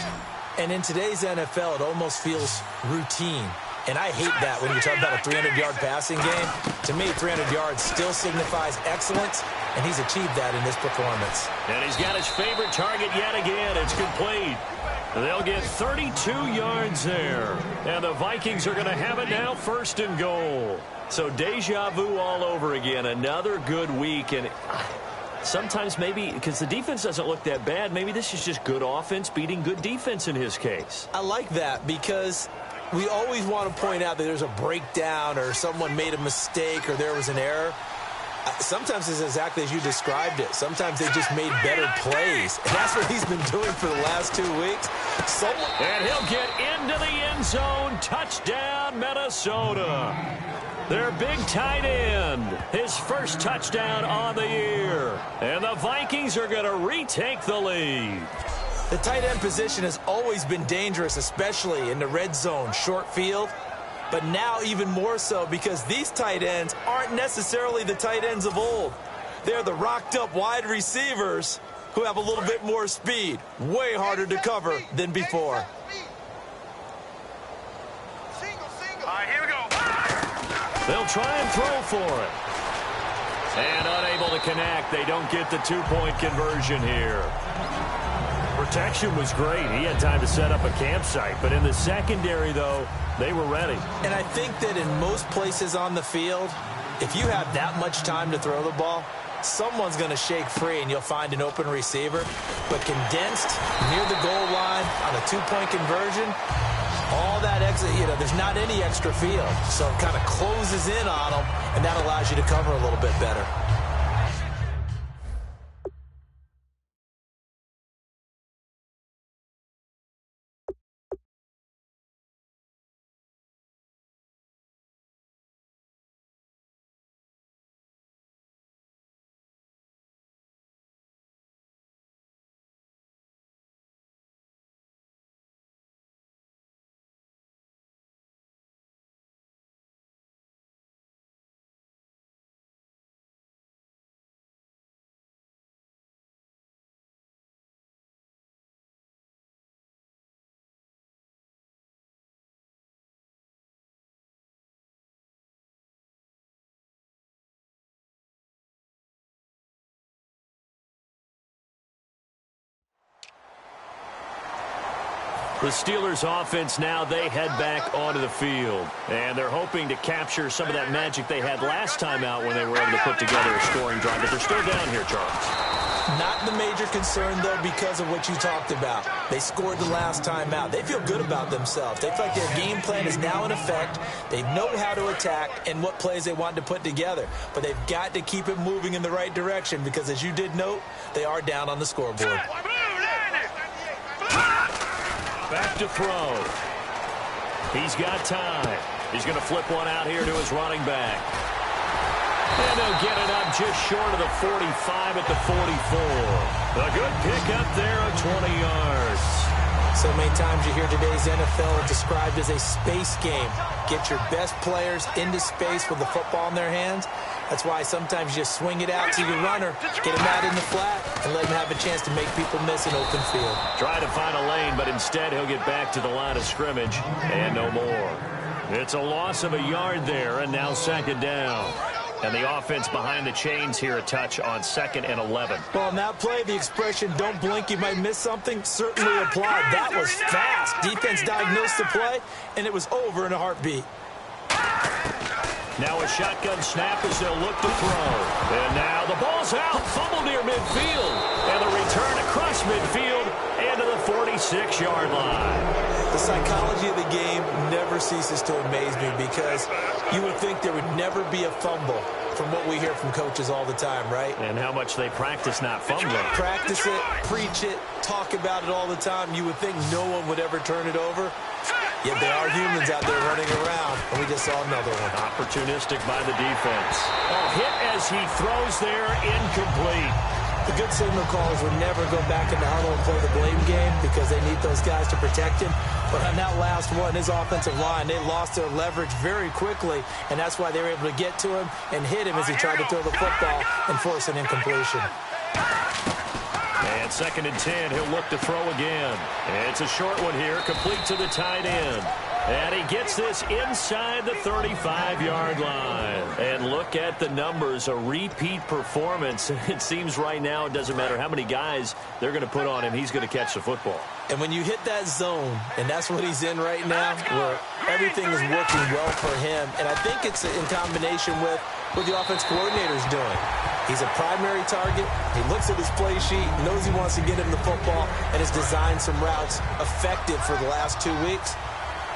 Speaker 3: And in today's NFL, it almost feels routine. And I hate that when you talk about a 300-yard passing game. To me, 300 yards still signifies excellence, and he's achieved that in this performance.
Speaker 2: And he's got his favorite target yet again. It's complete. They'll get 32 yards there. And the Vikings are going to have it now first and goal. So deja vu all over again. Another good week. And sometimes maybe, because the defense doesn't look that bad, maybe this is just good offense beating good defense in his case.
Speaker 3: I like that because we always want to point out that there's a breakdown or someone made a mistake or there was an error. Sometimes it's exactly as you described it. Sometimes they just made better plays. And that's what he's been doing for the last 2 weeks.
Speaker 2: And he'll get into the end zone. Touchdown, Minnesota. Their big tight end. His first touchdown on the year. And the Vikings are going to retake the lead.
Speaker 3: The tight end position has always been dangerous, especially in the red zone, short field. But now even more so because these tight ends aren't necessarily the tight ends of old. They're the rocked-up wide receivers who have a little bit more speed. Way harder to cover than before.
Speaker 5: All right, here we go.
Speaker 2: They'll try and throw for it. And unable to connect. They don't get the two-point conversion here. Protection was great. He had time to set up a campsite. But in the secondary, though, they were ready.
Speaker 3: And I think that in most places on the field, if you have that much time to throw the ball, someone's going to shake free and you'll find an open receiver. But condensed near the goal line on a two-point conversion, all that exit, there's not any extra field. So it kind of closes in on them, and that allows you to cover a little bit better.
Speaker 2: The Steelers offense now, they head back onto the field. And they're hoping to capture some of that magic they had last time out when they were able to put together a scoring drive. But they're still down here, Charles.
Speaker 3: Not the major concern, though, because of what you talked about. They scored the last time out. They feel good about themselves. They feel like their game plan is now in effect. They know how to attack and what plays they want to put together. But they've got to keep it moving in the right direction because, as you did note, they are down on the scoreboard.
Speaker 2: Back to throw. He's got time. He's going to flip one out here to his running back. And he'll get it up just short of the 45 at the 44. A good pickup there of 20 yards.
Speaker 3: So many times you hear today's NFL described as a space game. Get your best players into space with the football in their hands. That's why sometimes you just swing it out to your runner, get him out in the flat, and let him have a chance to make people miss an open field.
Speaker 2: Try to find a lane, but instead he'll get back to the line of scrimmage and no more. It's a loss of a yard there, and now second down. And the offense behind the chains here a touch on 2nd and 11.
Speaker 3: Well, on that play, the expression, don't blink, you might miss something, certainly applied. That was fast. Defense diagnosed the play, and it was over in a heartbeat.
Speaker 2: Now a shotgun snap as they'll look to throw. And now the ball's out. Fumble near midfield. And the return across midfield and to the 46-yard line.
Speaker 3: The psychology of the game never ceases to amaze me because you would think there would never be a fumble from what we hear from coaches all the time, right?
Speaker 2: And how much they practice not fumbling.
Speaker 3: Practice it, preach it, talk about it all the time. You would think no one would ever turn it over. Yet there are humans out there running around, and we just saw another one.
Speaker 2: Opportunistic by the defense. Oh, hit as he throws there, incomplete.
Speaker 3: The good signal callers would never go back in the huddle and play the blame game because they need those guys to protect him. But on that last one, his offensive line, they lost their leverage very quickly, and that's why they were able to get to him and hit him as he tried to throw the football and force an incompletion.
Speaker 2: And 2nd and 10, he'll look to throw again. It's a short one here, complete to the tight end. And he gets this inside the 35-yard line. And look at the numbers, a repeat performance. It seems right now it doesn't matter how many guys they're going to put on him, he's going to catch the football.
Speaker 3: And when you hit that zone, and that's what he's in right now, where everything is working well for him, and I think it's in combination with what the offense coordinator is doing. He's a primary target. He looks at his play sheet, knows he wants to get him the football, and has designed some routes effective for the last 2 weeks.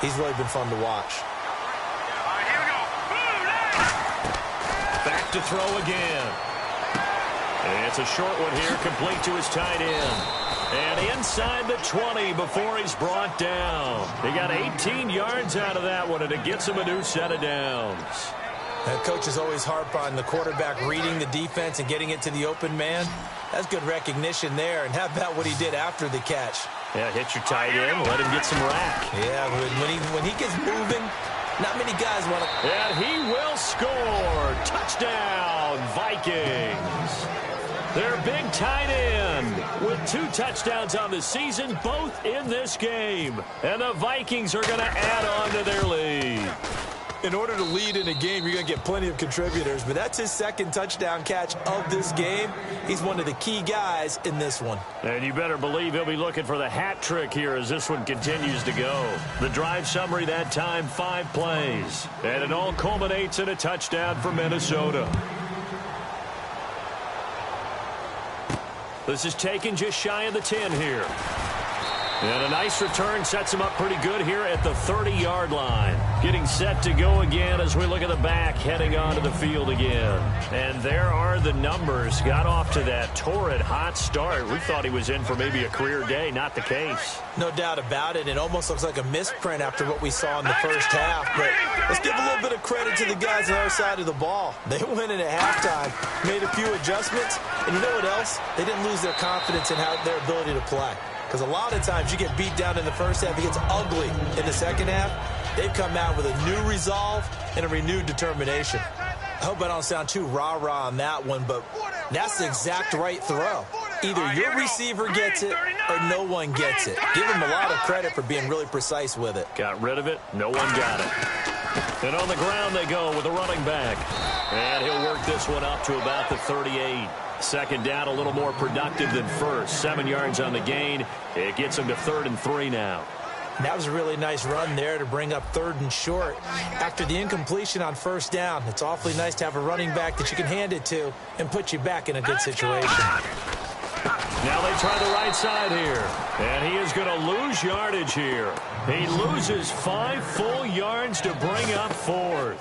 Speaker 3: He's really been fun to watch.
Speaker 2: Back to throw again. And it's a short one here, complete to his tight end. And inside the 20 before he's brought down. He got 18 yards out of that one, and it gets him a new set of downs.
Speaker 3: Coaches always harp on the quarterback reading the defense and getting it to the open man. That's good recognition there. And how about what he did after the catch?
Speaker 2: Yeah, hit your tight end, let him get some rack.
Speaker 3: Yeah, when he gets moving, not many guys want to.
Speaker 2: And he will score. Touchdown, Vikings. Their big tight end with 2 touchdowns on the season, both in this game. And the Vikings are going to add on to their lead.
Speaker 3: In order to lead in a game, you're going to get plenty of contributors, but that's his second touchdown catch of this game. He's one of the key guys in this one.
Speaker 2: And you better believe he'll be looking for the hat trick here as this one continues to go. The drive summary that time, 5 plays. And it all culminates in a touchdown for Minnesota. This is taken just shy of the 10 here. And a nice return sets him up pretty good here at the 30-yard line. Getting set to go again as we look at the back heading onto the field again. And there are the numbers. Got off to that torrid hot start. We thought he was in for maybe a career day. Not the case.
Speaker 3: No doubt about it. It almost looks like a misprint after what we saw in the first half. But let's give a little bit of credit to the guys on our side of the ball. They went in at halftime, made a few adjustments, and you know what else? They didn't lose their confidence in their ability to play. Because a lot of times you get beat down in the first half, it gets ugly in the second half. They've come out with a new resolve and a renewed determination. I hope I don't sound too rah-rah on that one, but that's the exact right throw. Either your receiver gets it or no one gets it. Give him a lot of credit for being really precise with it.
Speaker 2: Got rid of it. No one got it. And on the ground they go with a running back. And he'll work this one up to about the 38. Second down, a little more productive than first. 7 yards on the gain. It gets him to 3rd and 3 now.
Speaker 3: That was a really nice run there to bring up 3rd and short. After the incompletion on first down, it's awfully nice to have a running back that you can hand it to and put you back in a good situation.
Speaker 2: Now they try the right side here. And he is going to lose yardage here. He loses 5 full yards to bring up 4th.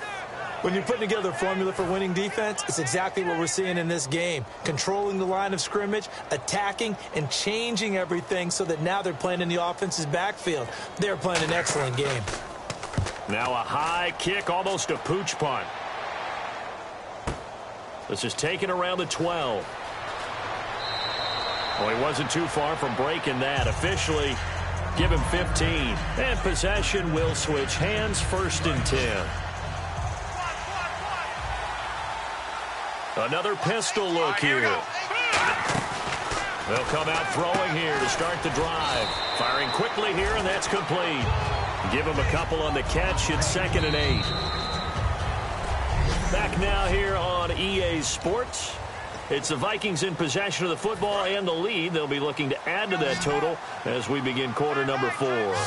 Speaker 3: When you're putting together a formula for winning defense, it's exactly what we're seeing in this game. Controlling the line of scrimmage, attacking, and changing everything so that now they're playing in the offense's backfield. They're playing an excellent game.
Speaker 2: Now a high kick, almost a pooch punt. This is taken around the 12. Well, he wasn't too far from breaking that. Officially, give him 15. And possession will switch hands, 1st and 10. Another pistol look here. They'll come out throwing here to start the drive. Firing quickly here, and that's complete. Give him a couple on the catch. It's 2nd and 8. Back now here on EA Sports. It's the Vikings in possession of the football and the lead. They'll be looking to add to that total as we begin quarter number 4.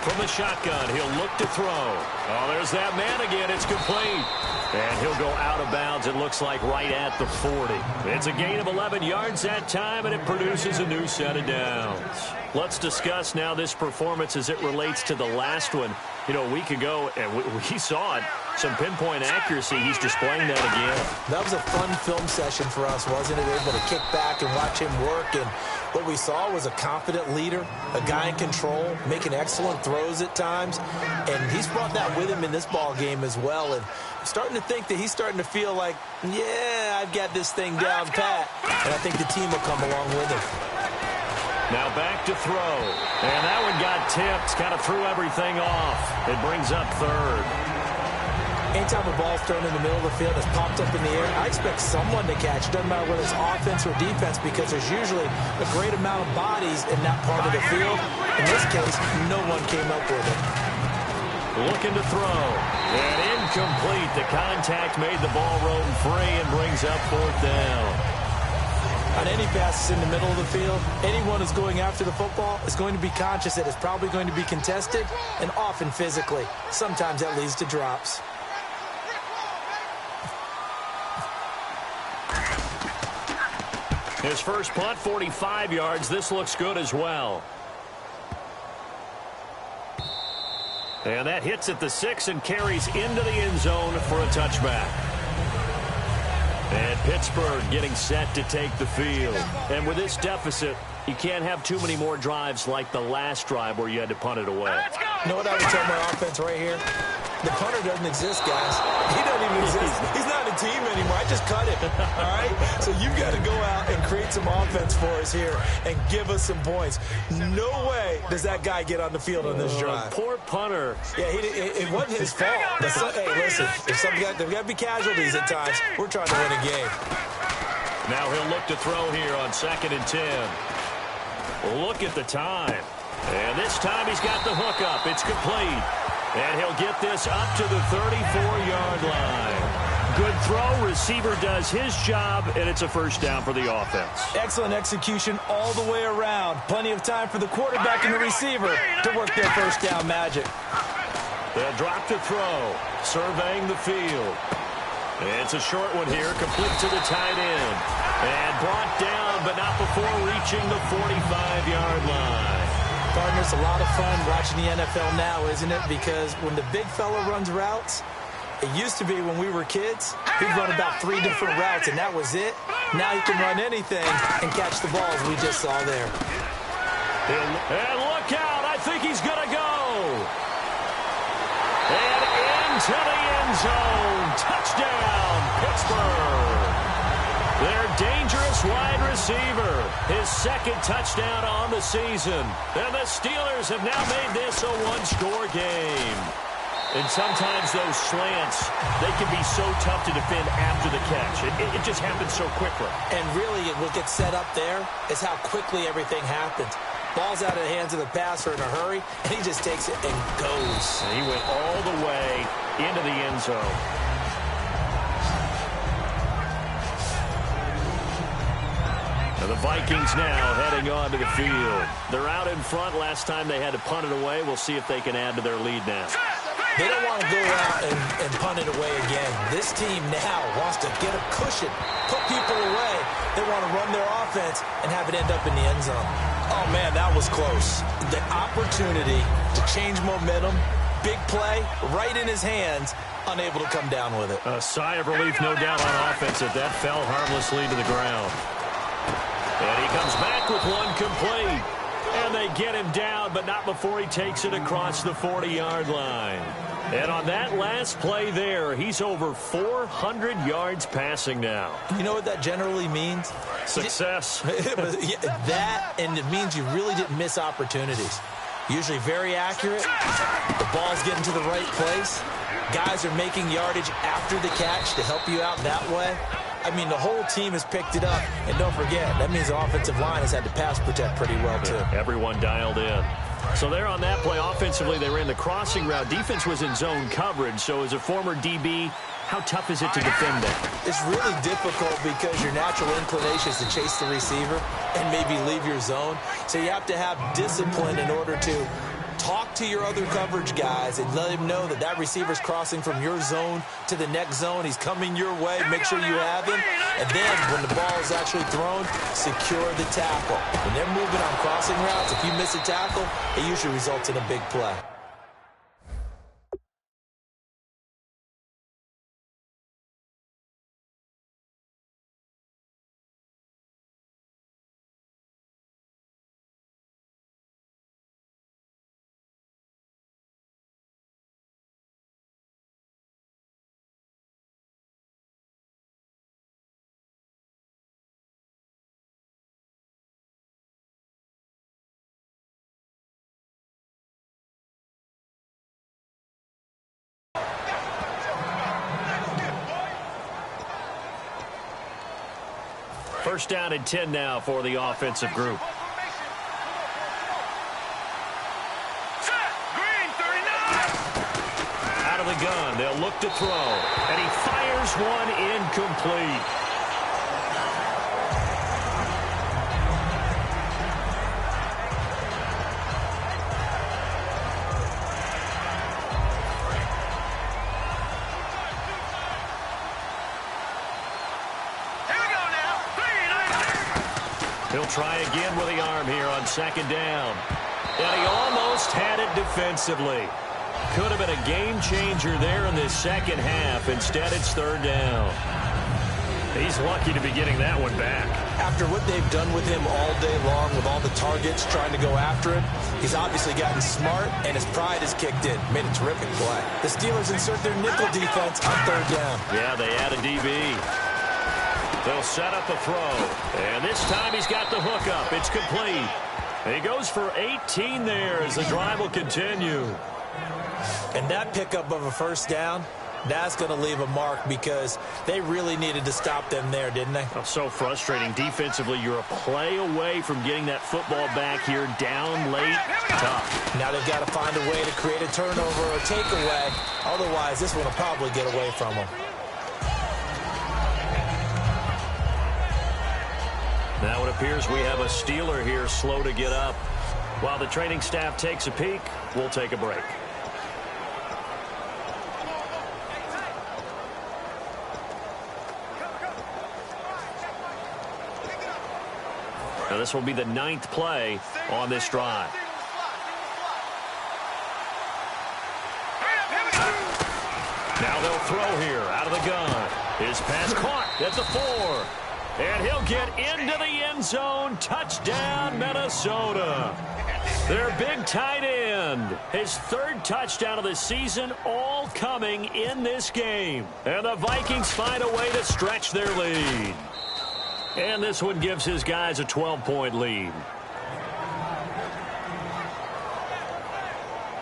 Speaker 2: From the shotgun, he'll look to throw. Oh, there's that man again. It's complete. And he'll go out of bounds, it looks like, right at the 40. It's a gain of 11 yards that time, and it produces a new set of downs. Let's discuss now this performance as it relates to the last one. You know, a week ago, and we saw it. Some pinpoint accuracy. He's displaying that again.
Speaker 3: That was a fun film session for us, wasn't it? Able to kick back and watch him work. And what we saw was a confident leader, a guy in control, making excellent throws at times. And he's brought that with him in this ball game as well. And I'm starting to think that he's starting to feel like, yeah, I've got this thing down pat. And I think the team will come along with him.
Speaker 2: Now back to throw. And that one got tipped. Kind of threw everything off. It brings up 3rd.
Speaker 3: Anytime a ball's thrown in the middle of the field, it's popped up in the air, I expect someone to catch. It doesn't matter whether it's offense or defense, because there's usually a great amount of bodies in that part of the field. In this case, no one came up with it.
Speaker 2: Looking to throw. And incomplete. The contact made the ball roam free and brings up 4th down.
Speaker 3: On any passes in the middle of the field, anyone who's going after the football is going to be conscious that it's probably going to be contested, and often physically. Sometimes that leads to drops.
Speaker 2: His first punt, 45 yards. This looks good as well. And that hits at the 6 and carries into the end zone for a touchback. And Pittsburgh getting set to take the field. And with this deficit, you can't have too many more drives like the last drive where you had to punt it away.
Speaker 3: You know what I would tell my offense right here? The punter doesn't exist, guys. He doesn't even exist. He's not a team anymore. I just cut him, all right? So you've got to go out and create some offense for us here and give us some points. No way does that guy get on the field on this drive.
Speaker 2: Poor punter.
Speaker 3: Yeah, it wasn't his fault. Hey, listen, there's got to be casualties at times. We're trying to win a game.
Speaker 2: Now he'll look to throw here on 2nd and 10. Look at the time. And this time he's got the hook up. It's complete. And he'll get this up to the 34-yard line. Good throw. Receiver does his job, and it's a first down for the offense.
Speaker 3: Excellent execution all the way around. Plenty of time for the quarterback and the receiver to work their first down magic.
Speaker 2: They'll drop to throw, surveying the field. It's a short one here, complete to the tight end. And brought down, but not before reaching the 45-yard line.
Speaker 3: Partner, it's a lot of fun watching the NFL now, isn't it? Because when the big fella runs routes, it used to be when we were kids, he'd run about 3 different routes, and that was it. Now he can run anything and catch the balls we just saw there.
Speaker 2: And look out, I think he's going to go. And into the end zone. Touchdown, Pittsburgh. Their dangerous wide receiver. His second touchdown on the season. And the Steelers have now made this a one-score game. And sometimes those slants, they can be so tough to defend after the catch. It just happens so quickly.
Speaker 3: And really, what gets set up there is how quickly everything happens. Ball's out of the hands of the passer in a hurry, and he just takes it and goes.
Speaker 2: And he went all the way into the end zone. And the Vikings now heading onto the field. They're out in front. Last time they had to punt it away. We'll see if they can add to their lead now.
Speaker 3: They don't want to go out and punt it away again. This team now wants to get a cushion, put people away. They want to run their offense and have it end up in the end zone. Oh, man, that was close. The opportunity to change momentum, big play, right in his hands, unable to come down with it.
Speaker 2: A sigh of relief, no doubt, on offense that fell harmlessly to the ground. And he comes back with one complete. And they get him down, but not before he takes it across the 40-yard line. And on that last play there, he's over 400 yards passing now.
Speaker 3: You know what that generally means?
Speaker 2: Success.
Speaker 3: That, and it means you really didn't miss opportunities. Usually very accurate. The ball's getting to the right place. Guys are making yardage after the catch to help you out that way. I mean, the whole team has picked it up. And don't forget, that means the offensive line has had to pass protect pretty well, too.
Speaker 2: Yeah, everyone dialed in. So there on that play, offensively, they ran the crossing route. Defense was in zone coverage. So as a former DB, how tough is it to defend that?
Speaker 3: It's really difficult because your natural inclination is to chase the receiver and maybe leave your zone. So you have to have discipline in order to talk to your other coverage guys and let him know that that receiver's crossing from your zone to the next zone. He's coming your way. Make sure you have him. And then when the ball is actually thrown, secure the tackle. When they're moving on crossing routes, if you miss a tackle, it usually results in a big play.
Speaker 2: First down and 10 now for the offensive group. Out of the gun, they'll look to throw. And he fires one incomplete. He'll try again with the arm here on second down. And he almost had it defensively. Could have been a game changer there in this second half. Instead, it's third down. He's lucky to be getting that one back.
Speaker 3: After what they've done with him all day long with all the targets trying to go after him, he's obviously gotten smart, and his pride has kicked in. Made a terrific play. The Steelers insert their nickel defense on third down.
Speaker 2: Yeah, they add a DB. They'll set up a throw. And this time he's got the hook up. It's complete. And he goes for 18 there as the drive will continue.
Speaker 3: And that pickup of a first down That's going to leave a mark because they really needed to stop them there, didn't they?
Speaker 2: Oh, so frustrating. Defensively, you're a play away from getting that football back here down late. Tough.
Speaker 3: Now they've got to find a way to create a turnover or takeaway. Otherwise, this one will probably get away from them.
Speaker 2: Now it appears we have a Steeler here slow to get up. While the training staff takes a peek, we'll take a break. Now this will be the 9th play on this drive. Now they'll throw here out of the gun. His pass caught at the 4. And he'll get into the end zone. Touchdown, Minnesota. Their big tight end. His 3rd touchdown of the season, all coming in this game. And the Vikings find a way to stretch their lead. And this one gives his guys a 12-point lead.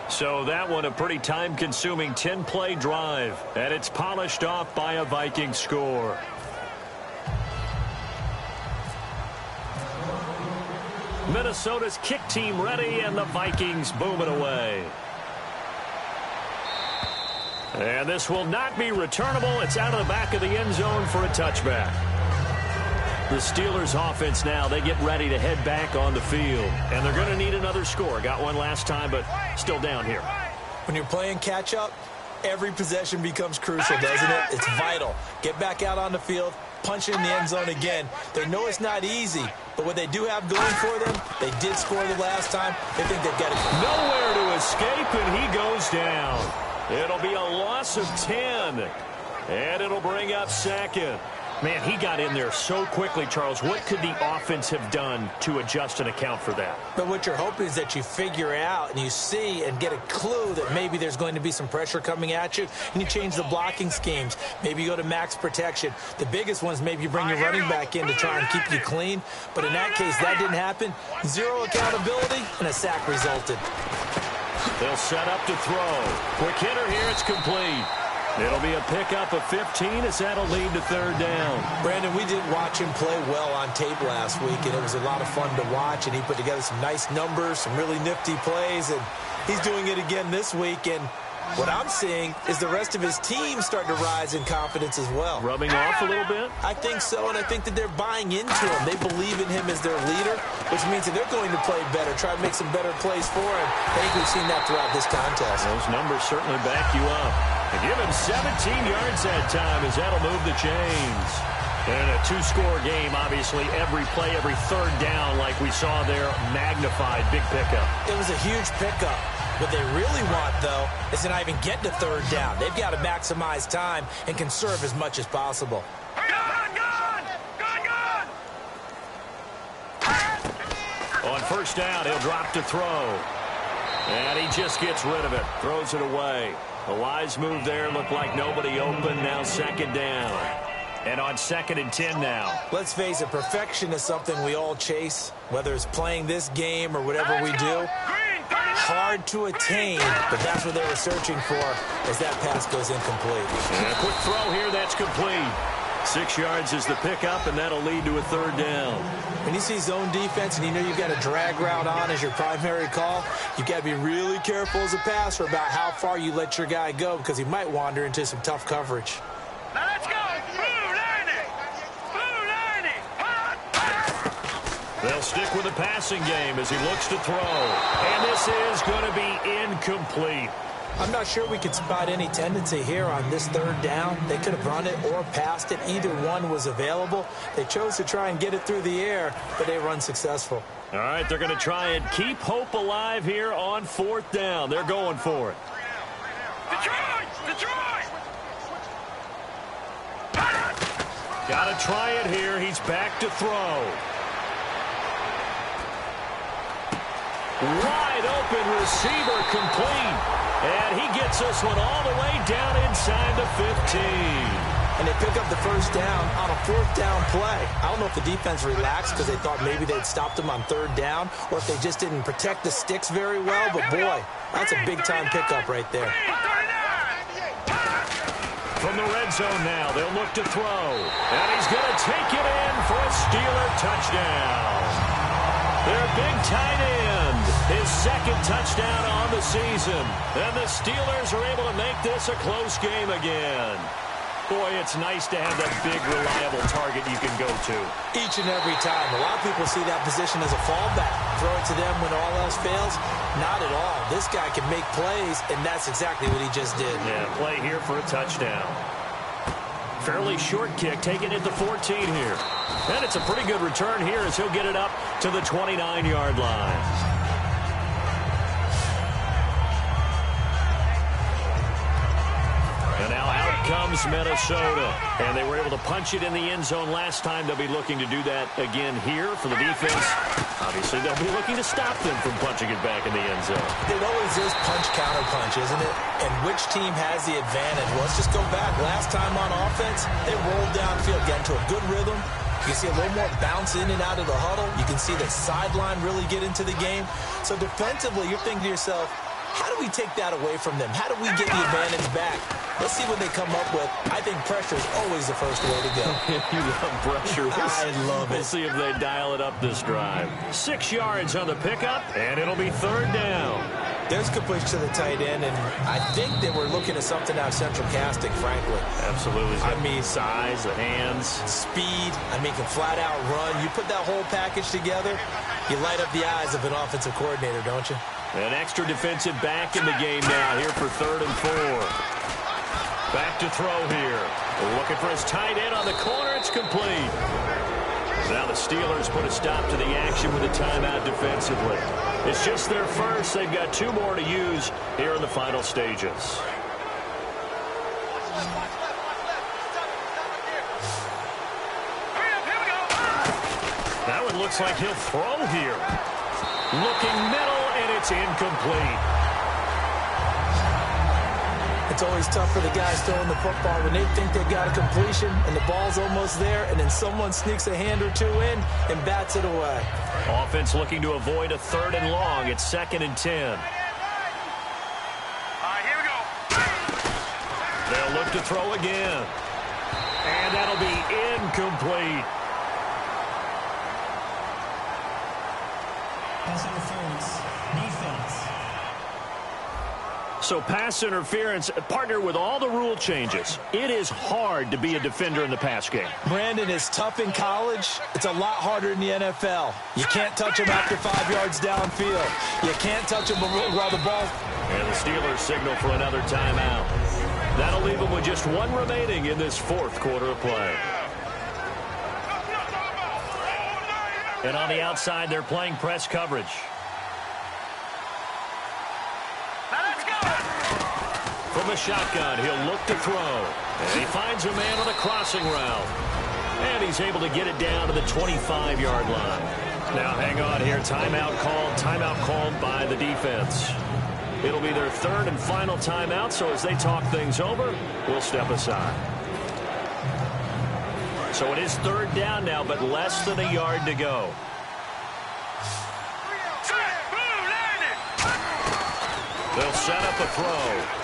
Speaker 2: So that one a pretty time-consuming 10-play drive. And it's polished off by a Viking score. Minnesota's kick team ready, and the Vikings boom it away. And this will not be returnable. It's out of the back of the end zone for a touchback. The Steelers offense now, they get ready to head back on the field. And they're going to need another score. Got one last time, but still down here.
Speaker 3: When you're playing catch-up, every possession becomes crucial, doesn't it? It's vital. Get back out on the field, punch in the end zone again. They know it's not easy, but what they do have going for them, they did score the last time. They think they've got it.
Speaker 2: Nowhere to escape, and he goes down. It'll be a loss of 10, and it'll bring up 2nd. Man, he got in there so quickly, Charles. What could the offense have done to adjust and account for that?
Speaker 3: But what you're hoping is that you figure out and you see and get a clue that maybe there's going to be some pressure coming at you, and you change the blocking schemes. Maybe you go to max protection. The biggest ones, maybe you bring your running back in to try and keep you clean. But in that case, that didn't happen. 0 accountability, and a sack resulted.
Speaker 2: They'll set up to throw. Quick hitter here. It's complete. It'll be a pickup of 15 as that'll lead to 3rd down.
Speaker 3: Brandon, we did watch him play well on tape last week, and it was a lot of fun to watch, and he put together some nice numbers, some really nifty plays, and he's doing it again this week, and what I'm seeing is the rest of his team starting to rise in confidence as well.
Speaker 2: Rubbing off a little bit?
Speaker 3: I think so, and I think that they're buying into him. They believe in him as their leader, which means that they're going to play better, try to make some better plays for him. I think we've seen that throughout this contest.
Speaker 2: Those numbers certainly back you up. And give him 17 yards that time as that'll move the chains. And a 2-score game, obviously, every play, every 3rd down, like we saw there, magnified, big pickup.
Speaker 3: It was a huge pickup. What they really want, though, is to not even get to 3rd down. They've got to maximize time and conserve as much as possible.
Speaker 2: On 1st down, he'll drop to throw. And he just gets rid of it, throws it away. A wise move there, looked like nobody open, now 2nd down. And on 2nd and 10 now.
Speaker 3: Let's face it, perfection is something we all chase, whether it's playing this game or whatever we do. Hard to attain, but that's what they were searching for as that pass goes incomplete.
Speaker 2: And a quick throw here, that's complete. 6 yards is the pickup, and that'll lead to a 3rd down.
Speaker 3: When you see zone defense and you know you've got a drag route on as your primary call, you've got to be really careful as a passer about how far you let your guy go because he might wander into some tough coverage.
Speaker 5: Now let's go. Blue 90. Blue 90.
Speaker 2: They'll stick with the passing game as he looks to throw. And this is going to be incomplete.
Speaker 3: I'm not sure we could spot any tendency here on this 3rd down. They could have run it or passed it. Either one was available. They chose to try and get it through the air, but they were unsuccessful.
Speaker 2: All right, they're going to try and keep hope alive here on 4th down. They're going for it.
Speaker 5: Detroit!
Speaker 2: Got to try it here. He's back to throw. Wide open receiver complete. And he gets this one all the way down inside the 15.
Speaker 3: And they pick up the 1st down on a 4th down play. I don't know if the defense relaxed because they thought maybe they'd stopped them on 3rd down or if they just didn't protect the sticks very well. But, boy, that's a big-time pickup right there.
Speaker 2: From the red zone now, they'll look to throw. And he's going to take it in for a Steeler touchdown. Their big tight end, his second touchdown on the season. And the Steelers are able to make this a close game again. Boy, it's nice to have that big, reliable target you can go to.
Speaker 3: Each and every time. A lot of people see that position as a fallback. Throw it to them when all else fails. Not at all. This guy can make plays, and that's exactly what he just did.
Speaker 2: Yeah, play here for a touchdown. Fairly short kick, taking it to 14 here. And it's a pretty good return here as he'll get it up to the 29-yard line. And now out comes Minnesota. And they were able to punch it in the end zone last time. They'll be looking to do that again here for the defense. Obviously, they'll be looking to stop them from punching it back in the end zone.
Speaker 3: It always is punch-counter-punch, isn't it? And which team has the advantage? Well, let's just go back. Last time on offense, they rolled downfield, got into a good rhythm. You can see a little more bounce in and out of the huddle. You can see the sideline really get into the game. So defensively, you're thinking to yourself, how do we take that away from them? How do we get the advantage back? Let's see what they come up with. I think pressure is always the first way to go.
Speaker 2: You love pressure.
Speaker 3: I love it.
Speaker 2: We'll see if they dial it up this drive. 6 yards on the pickup, and it'll be third down.
Speaker 3: There's completion to the tight end, and I think they were looking at something out of central casting, frankly.
Speaker 2: Absolutely.
Speaker 3: I mean,
Speaker 2: size, the hands.
Speaker 3: Speed. I mean, can flat out run. You put that whole package together, you light up the eyes of an offensive coordinator, don't you?
Speaker 2: An extra defensive back in the game now here for 3rd and 4. Back to throw here. Looking for his tight end on the corner. It's complete. Now the Steelers put a stop to the action with a timeout defensively. It's just their first. They've got 2 more to use here in the final stages. That one looks like he'll throw here. Looking middle, and it's incomplete.
Speaker 3: It's always tough for the guys throwing the football when they think they've got a completion and the ball's almost there, and then someone sneaks a hand or 2 in and bats it away.
Speaker 2: Offense looking to avoid a 3rd and long. It's 2nd and 10.
Speaker 5: All right, here we go.
Speaker 2: They'll look to throw again. And that'll be incomplete.
Speaker 4: Pass interference. Defense.
Speaker 2: So pass interference, partner with all the rule changes. It is hard to be a defender in the pass game.
Speaker 3: Brandon, is tough in college. It's a lot harder in the NFL. You can't touch him after 5 yards downfield. You can't touch him while the ball...
Speaker 2: And the Steelers signal for another timeout. That'll leave them with just 1 remaining in this 4th quarter of play. And on the outside, they're playing press coverage. From the shotgun, he'll look to throw. And he finds a man on a crossing route. And he's able to get it down to the 25-yard line. Now hang on here. Timeout called by the defense. It'll be their 3rd and final timeout, so as they talk things over, we'll step aside. So it is 3rd down now, but less than a yard to go. They'll set up a throw.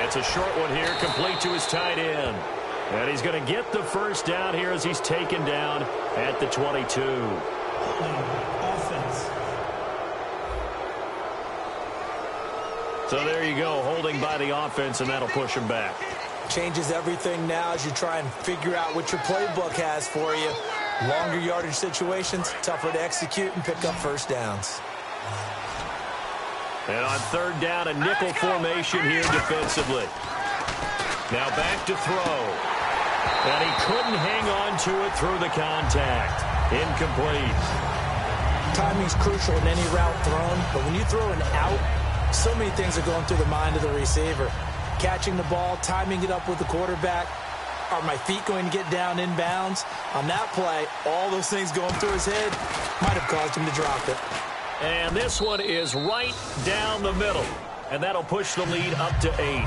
Speaker 2: It's a short one here, complete to his tight end. And he's going to get the first down here as he's taken down at the 22.
Speaker 4: Offense.
Speaker 2: So there you go, holding by the offense, and that'll push him back.
Speaker 3: Changes everything now as you try and figure out what your playbook has for you. Longer yardage situations, tougher to execute and pick up first downs.
Speaker 2: And on 3rd down, a nickel formation here defensively. Now back to throw. And he couldn't hang on to it through the contact. Incomplete.
Speaker 3: Timing's crucial in any route thrown, but when you throw an out, so many things are going through the mind of the receiver. Catching the ball, timing it up with the quarterback. Are my feet going to get down inbounds? On that play, all those things going through his head might have caused him to drop it.
Speaker 2: And this one is right down the middle. And that'll push the lead up to 8.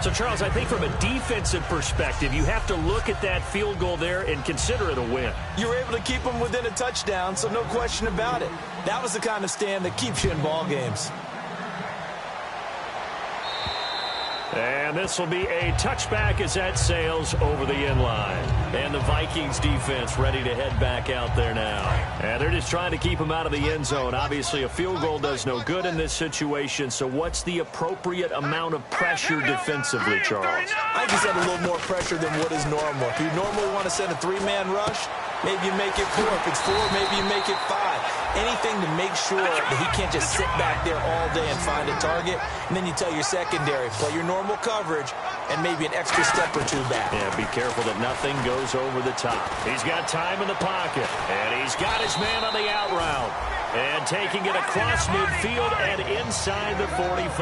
Speaker 2: So, Charles, I think from a defensive perspective, you have to look at that field goal there and consider it a win.
Speaker 3: You were able to keep them within a touchdown, so no question about it. That was the kind of stand that keeps you in ball games.
Speaker 2: And this will be a touchback as that sails over the end line. And the Vikings defense ready to head back out there now. And they're just trying to keep him out of the end zone. Obviously, a field goal does no good in this situation. So what's the appropriate amount of pressure defensively, Charles?
Speaker 3: I just had a little more pressure than what is normal. If you normally want to send a 3-man rush, maybe you make it 4. If it's 4, maybe you make it 5. Anything to make sure that he can't just sit back there all day and find a target. And then you tell your secondary, play your normal coverage and maybe an extra step or 2 back.
Speaker 2: Yeah, be careful that nothing goes over the top. He's got time in the pocket. And he's got his man on the out route. And taking it across midfield and inside the 45.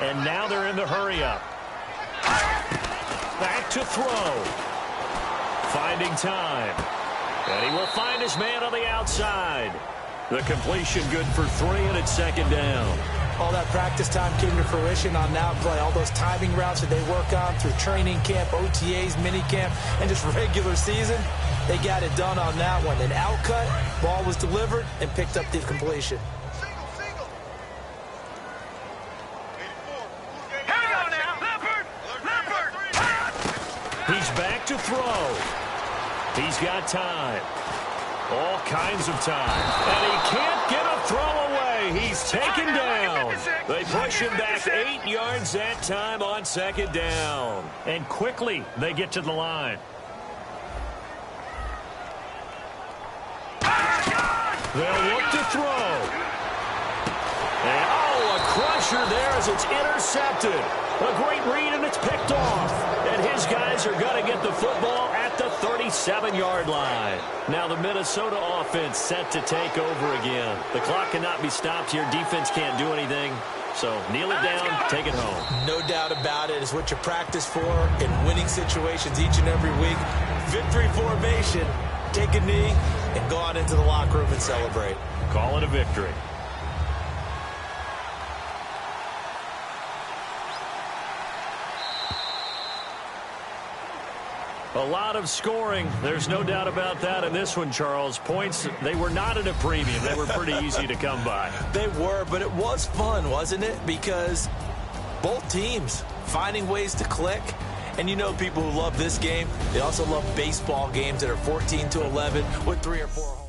Speaker 2: And now they're in the hurry-up. Back to throw. Finding time. And he will find his man on the outside. The completion good for 3, and it's 2nd down.
Speaker 3: All that practice time came to fruition on that play. All those timing routes that they work on through training camp, OTAs, minicamp, and just regular season, they got it done on that one. An outcut, ball was delivered, and picked up the completion.
Speaker 2: He's back to throw. He's got time. All kinds of time. And he can't get a throw away. He's taken down. They push him back 8 yards that time on 2nd down. And quickly they get to the line. They'll look to throw. And oh, a crusher there as it's intercepted. A great read, and it's picked off. And his guys are going to get the football at the 37-yard line. Now the Minnesota offense set to take over again. The clock cannot be stopped here. Defense can't do anything. So kneel it down, take it home.
Speaker 3: No doubt about it. It's what you practice for in winning situations each and every week. Victory formation. Take a knee and go out into the locker room and celebrate.
Speaker 2: Call it a victory. A lot of scoring. There's no doubt about that in this one, Charles. Points, they were not at a premium. They were pretty easy to come by.
Speaker 3: They were, but it was fun, wasn't it? Because both teams finding ways to click. And you know people who love this game, they also love baseball games that are 14-11 with 3 or 4 home runs.